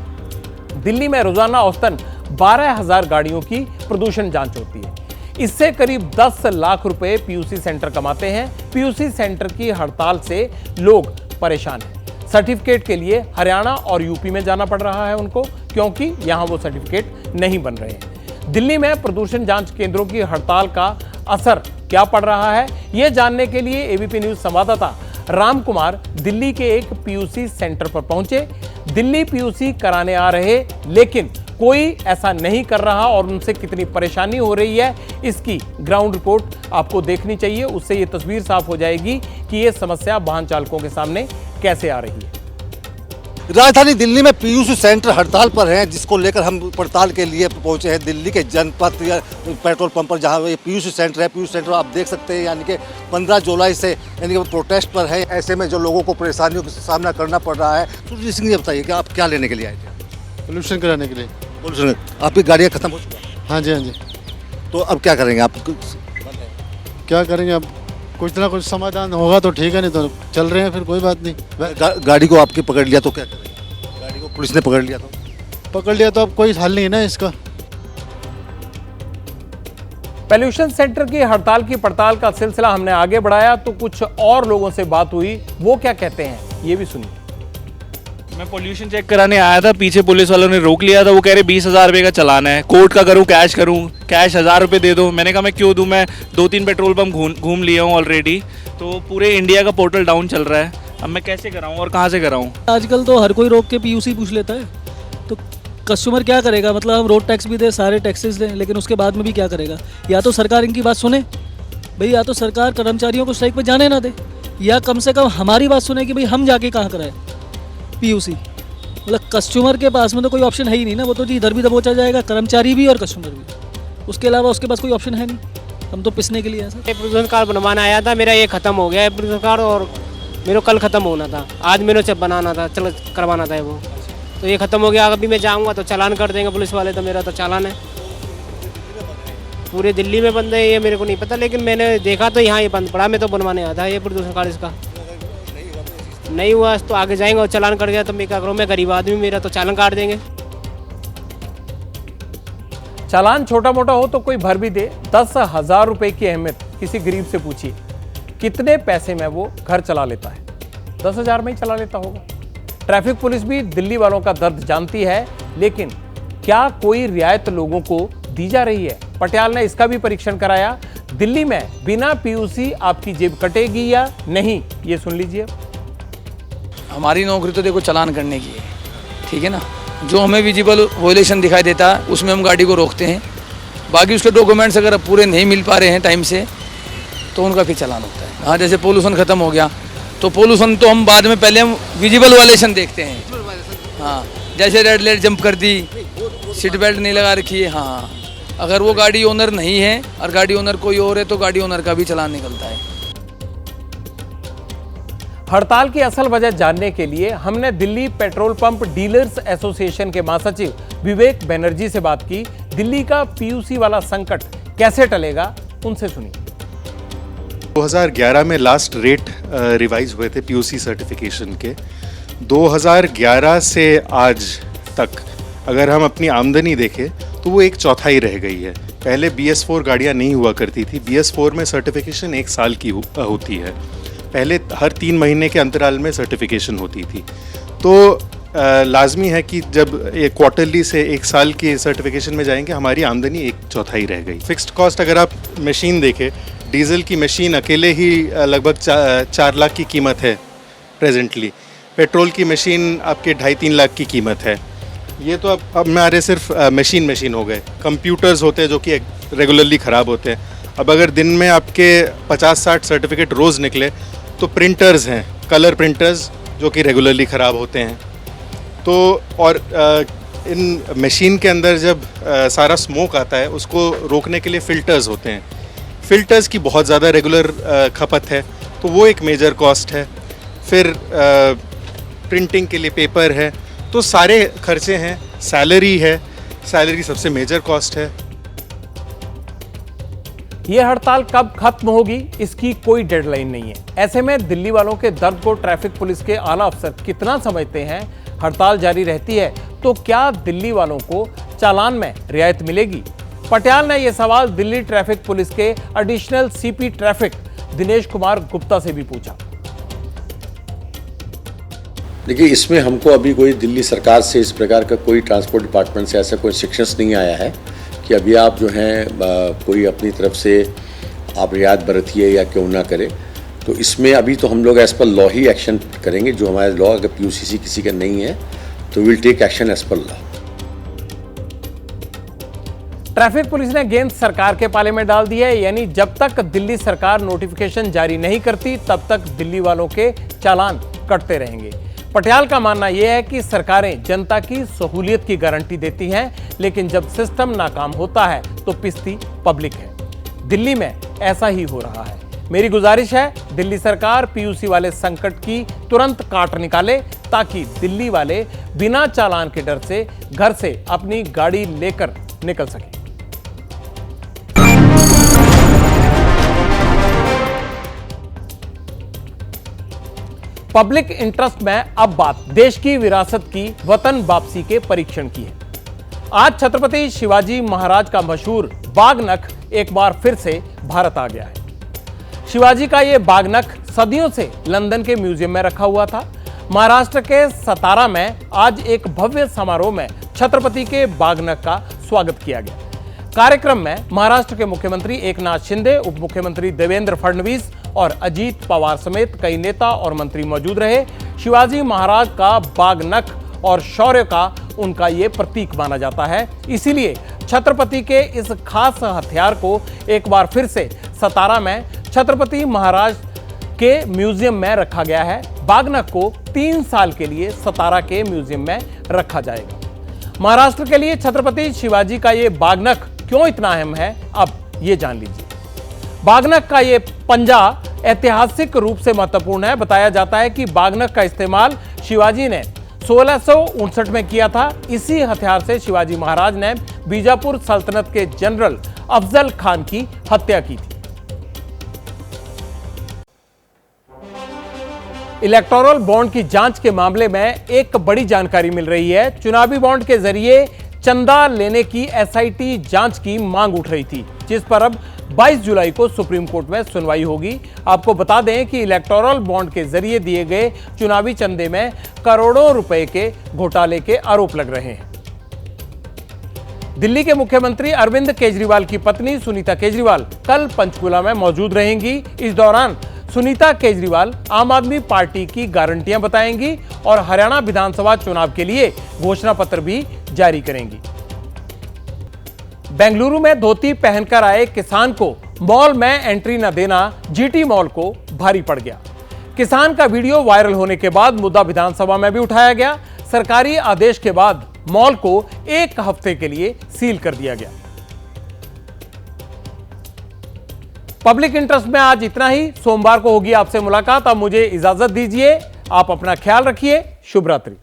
Speaker 1: दिल्ली में रोजाना औसतन 12,000 गाड़ियों की प्रदूषण जांच होती है। इससे करीब 10 लाख रुपए पीयूसी सेंटर कमाते हैं। पीयूसी सेंटर की हड़ताल से लोग परेशान हैं। सर्टिफिकेट के लिए हरियाणा और यूपी में जाना पड़ रहा है उनको, क्योंकि यहां वो सर्टिफिकेट नहीं बन रहे हैं। दिल्ली में प्रदूषण जांच केंद्रों की हड़ताल का असर क्या पड़ रहा है, ये जानने के लिए एबीपी न्यूज संवाददाता राम कुमार दिल्ली के एक पीयूसी सेंटर पर पहुंचे। दिल्ली पीयूसी कराने आ रहे, लेकिन कोई ऐसा नहीं कर रहा और उनसे कितनी परेशानी हो रही है, इसकी ग्राउंड रिपोर्ट आपको देखनी चाहिए। उससे ये तस्वीर साफ हो जाएगी कि ये समस्या वाहन चालकों के सामने कैसे आ रही है।
Speaker 4: राजधानी दिल्ली में पीयूसी सेंटर हड़ताल पर हैं, जिसको लेकर हम पड़ताल के लिए पहुंचे हैं दिल्ली के जनपथ या पेट्रोल पंप पर, जहां ये पीयूसी सेंटर है। पीयूसी सेंटर आप देख सकते हैं, यानी कि 15 जुलाई से यानी कि प्रोटेस्ट पर है। ऐसे में जो लोगों को परेशानियों का सामना करना पड़ रहा है। सुरजीत सिंह, ये बताइए कि आप क्या लेने के लिए आए थे?
Speaker 6: पोल्यूशन कराने के लिए।
Speaker 4: पोल्यूशन, आपकी गाड़ियाँ खत्म हो चुकी है?
Speaker 6: हाँ जी, हाँ जी।
Speaker 4: तो अब क्या करेंगे आप?
Speaker 6: क्या करेंगे अब? कुछ ना कुछ समाधान होगा तो ठीक है, नहीं तो चल रहे हैं, फिर कोई बात नहीं।
Speaker 4: गाड़ी को आपके पकड़ लिया तो क्या करेंगे? गाड़ी को पुलिस ने पकड़ लिया तो अब कोई हल नहीं है ना इसका।
Speaker 1: पॉल्यूशन सेंटर की हड़ताल की पड़ताल का सिलसिला हमने आगे बढ़ाया तो कुछ और लोगों से बात हुई, वो क्या कहते हैं ये भी सुनिए।
Speaker 8: मैं पोल्यूशन चेक कराने आया था, पीछे पुलिस वालों ने रोक लिया था। वो कह रहे 20,000 रुपये का चलाना है, कोर्ट का करूं कैश करूं, कैश 1,000 रुपये दे दो। मैंने कहा मैं क्यों दूं, मैं 2-3 पेट्रोल पंप घूम लिया हूं ऑलरेडी। तो पूरे इंडिया का पोर्टल डाउन चल रहा है, अब मैं कैसे कराऊं और कहां से कराऊं?
Speaker 9: आजकल तो हर कोई रोक के पीयूसी पूछ लेता है, तो कस्टमर क्या करेगा? मतलब हम रोड टैक्स भी दें, सारे टैक्सेस दें, लेकिन उसके बाद में भी क्या करेगा? या तो सरकार इनकी बात सुने भाई, या तो सरकार कर्मचारियों को स्ट्राइक पर जाने ना दे, या कम से कम हमारी बात सुने कि भाई हम जाके कहाँ कराएं पीयूसी। मतलब कस्टमर के पास में तो कोई ऑप्शन है ही नहीं ना, वो तो जी इधर भी दबोचा जाएगा, कर्मचारी भी और कस्टमर भी। उसके अलावा उसके पास कोई ऑप्शन है नहीं, हम तो पिसने के लिए हैं सर।
Speaker 25: प्रदूषण कार्ड बनवाना आया था, मेरा ये खत्म हो गया है प्रदूषण कार्ड, और मेरे को कल खत्म होना था, आज मेरे को बनाना था, चलो करवाना था वो, तो ये खत्म हो गया। अभी मैं जाऊँगा तो चालान कर देंगे पुलिस वाले, तो मेरा तो चालान है। पूरे दिल्ली में बंद है ये, मेरे को नहीं पता, लेकिन मैंने देखा तो यहाँ ये बंद पड़ा। मैं तो बनवाने आया था ये प्रदूषण कार्ड, इसका नहीं हुआ तो आगे जाएंगे और चालान कट गया तो मैं क्या करूँ? मैं गरीब आदमी, मेरा तो चालान काट देंगे।
Speaker 1: चालान छोटा मोटा हो तो कोई भर भी दे, 10,000 रुपए की अहमियत किसी गरीब से पूछिए, कितने पैसे में वो घर चला लेता है? 10,000 में ही चला लेता होगा। ट्रैफिक पुलिस भी दिल्ली वालों का दर्द जानती है, लेकिन क्या कोई रियायत लोगों को दी जा रही है? पटियाल ने इसका भी परीक्षण कराया। दिल्ली में बिना पीयूसी आपकी जेब कटेगी या नहीं, ये सुन लीजिए।
Speaker 26: हमारी नौकरी तो देखो चालान करने की है, ठीक है ना। जो हमें विजिबल वोलेशन दिखाई देता है उसमें हम गाड़ी को रोकते हैं, बाकी उसके डॉक्यूमेंट्स अगर पूरे नहीं मिल पा रहे हैं टाइम से तो उनका फिर चालान होता है। हाँ, जैसे पोल्यूशन खत्म हो गया तो पोल्यूशन तो हम बाद में, पहले हम विजिबल वोलेशन देखते हैं। हाँ, जैसे रेड लाइट जंप कर दी, सीट बेल्ट नहीं लगा रखी है, हाँ, अगर वो गाड़ी ओनर नहीं है और गाड़ी ओनर कोई और है तो गाड़ी ओनर का भी चालान निकलता है।
Speaker 1: हड़ताल की असल वजह जानने के लिए हमने Delhi petrol pump dealers association के महासचिव विवेक बनर्जी से बात की। दिल्ली का पीयूसी वाला संकट कैसे टलेगा, उनसे सुनिए।
Speaker 27: 2011 में लास्ट रेट रिवाइज हुए थे पीयूसी सर्टिफिकेशन के। 2011 से आज तक अगर हम अपनी आमदनी देखें तो वो 1/4 रह गई है। पहले BS4 गाड़ियाँ नहीं हुआ करती थी। BS4 में सर्टिफिकेशन 1 साल की होती है, पहले हर 3 महीने के अंतराल में सर्टिफिकेशन होती थी। तो लाजमी है कि जब ये क्वार्टरली से 1 साल की सर्टिफिकेशन में जाएंगे, हमारी आमदनी 1/4 रह गई। फिक्स्ड कॉस्ट अगर आप मशीन देखें, डीजल की मशीन अकेले ही लगभग 4 लाख की कीमत है प्रेजेंटली। पेट्रोल की मशीन आपके 2.5-3 लाख की कीमत है। ये तो अब हमारे सिर्फ मशीन हो गए। कंप्यूटर्स होते हैं जो कि रेगुलरली ख़राब होते हैं। अब अगर दिन में आपके 50-60 सर्टिफिकेट रोज़ निकले तो प्रिंटर्स हैं, कलर प्रिंटर्स, जो कि रेगुलरली ख़राब होते हैं। तो और इन मशीन के अंदर जब सारा स्मोक आता है, उसको रोकने के लिए फ़िल्टर्स होते हैं। फ़िल्टर्स की बहुत ज़्यादा रेगुलर खपत है, तो वो एक मेजर कॉस्ट है। फिर प्रिंटिंग के लिए पेपर है, तो सारे खर्चे हैं। सैलरी है, सैलरी सबसे मेजर कॉस्ट है।
Speaker 1: यह हड़ताल कब खत्म होगी, इसकी कोई डेडलाइन नहीं है। ऐसे में दिल्ली वालों के दर्द को ट्रैफिक पुलिस के आला अफसर कितना समझते हैं? हड़ताल जारी रहती है तो क्या दिल्ली वालों को चालान में रियायत मिलेगी? पटियाल ने यह सवाल दिल्ली ट्रैफिक पुलिस के additional CP traffic Dinesh Kumar Gupta से भी पूछा।
Speaker 28: देखिए, इसमें हमको अभी कोई दिल्ली सरकार से इस प्रकार का कोई ट्रांसपोर्ट डिपार्टमेंट से ऐसा कोई इंस्ट्रक्शंस नहीं आया है कि अभी आप जो हैं कोई अपनी तरफ से आप रियायत बरतिए या क्यों ना करें। तो इसमें अभी तो हम लोग एज पर लॉ ही एक्शन करेंगे, जो हमारे लॉ, अगर PUCC किसी का नहीं है तो will take action as per law.
Speaker 1: Traffic police ने गेंद सरकार के पाले में डाल दी है, यानी जब तक दिल्ली सरकार नोटिफिकेशन जारी नहीं करती तब तक दिल्ली वालों के चालान कटते रहेंगे। पटियाल का मानना यह है कि सरकारें जनता की सहूलियत की गारंटी देती हैं, लेकिन जब सिस्टम नाकाम होता है तो पिसती पब्लिक है। दिल्ली में ऐसा ही हो रहा है। मेरी गुजारिश है, दिल्ली सरकार PUC वाले संकट की तुरंत काट निकाले, ताकि दिल्ली वाले बिना चालान के डर से घर से अपनी गाड़ी लेकर निकल सके। पब्लिक इंटरेस्ट में अब बात देश की विरासत की वतन वापसी के परीक्षण की है। आज छत्रपति शिवाजी महाराज का मशहूर बागनख एक बार फिर से भारत आ गया है। शिवाजी का यह बागनख सदियों से लंदन के म्यूजियम में रखा हुआ था। महाराष्ट्र के सतारा में आज एक भव्य समारोह में छत्रपति के बागनख का स्वागत किया गया। कार्यक्रम में महाराष्ट्र के मुख्यमंत्री एकनाथ शिंदे, उप मुख्यमंत्री देवेंद्र फडणवीस और अजीत पवार समेत कई नेता और मंत्री मौजूद रहे। शिवाजी महाराज का बागनख और शौर्य का उनका ये प्रतीक माना जाता है, इसीलिए छत्रपति के इस खास हथियार को एक बार फिर से सतारा में छत्रपति महाराज के म्यूजियम में रखा गया है। बागनख को 3 साल के लिए सतारा के म्यूजियम में रखा जाएगा। महाराष्ट्र के लिए छत्रपति शिवाजी का ये बागनख क्यों इतना अहम है, अब ये जान लीजिए। बागनख का ये पंजा ऐतिहासिक रूप से महत्वपूर्ण है। बताया जाता है कि बागनख का इस्तेमाल शिवाजी ने 1659 में किया था। इसी हथियार से शिवाजी महाराज ने बीजापुर सल्तनत के जनरल अफजल खान की हत्या की थी। इलेक्टोरल बॉन्ड की जांच के मामले में एक बड़ी जानकारी मिल रही है। चुनावी बॉन्ड के जरिए चंदा लेने की SIT जांच की मांग उठ रही थी, जिस पर अब 22 जुलाई को सुप्रीम कोर्ट में सुनवाई होगी। आपको बता दें कि इलेक्टोरल बॉन्ड के जरिए दिए गए चुनावी चंदे में करोड़ों रुपए के घोटाले के आरोप लग रहे हैं। दिल्ली के मुख्यमंत्री अरविंद केजरीवाल की पत्नी सुनीता केजरीवाल कल पंचकुला में मौजूद रहेंगी। इस दौरान सुनीता केजरीवाल आम आदमी पार्टी की गारंटियां बताएंगी और हरियाणा विधानसभा चुनाव के लिए घोषणा पत्र भी जारी करेंगी। बेंगलुरु में धोती पहनकर आए किसान को मॉल में एंट्री न देना GT मॉल को भारी पड़ गया। किसान का वीडियो वायरल होने के बाद मुद्दा विधानसभा में भी उठाया गया। सरकारी आदेश के बाद मॉल को 1 हफ्ते के लिए सील कर दिया गया। पब्लिक इंटरेस्ट में आज इतना ही। सोमवार को होगी आपसे मुलाकात। अब मुझे इजाजत दीजिए। आप अपना ख्याल रखिए। शुभ रात्रि।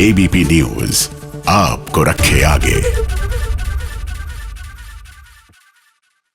Speaker 5: ABP न्यूज आपको रखे आगे।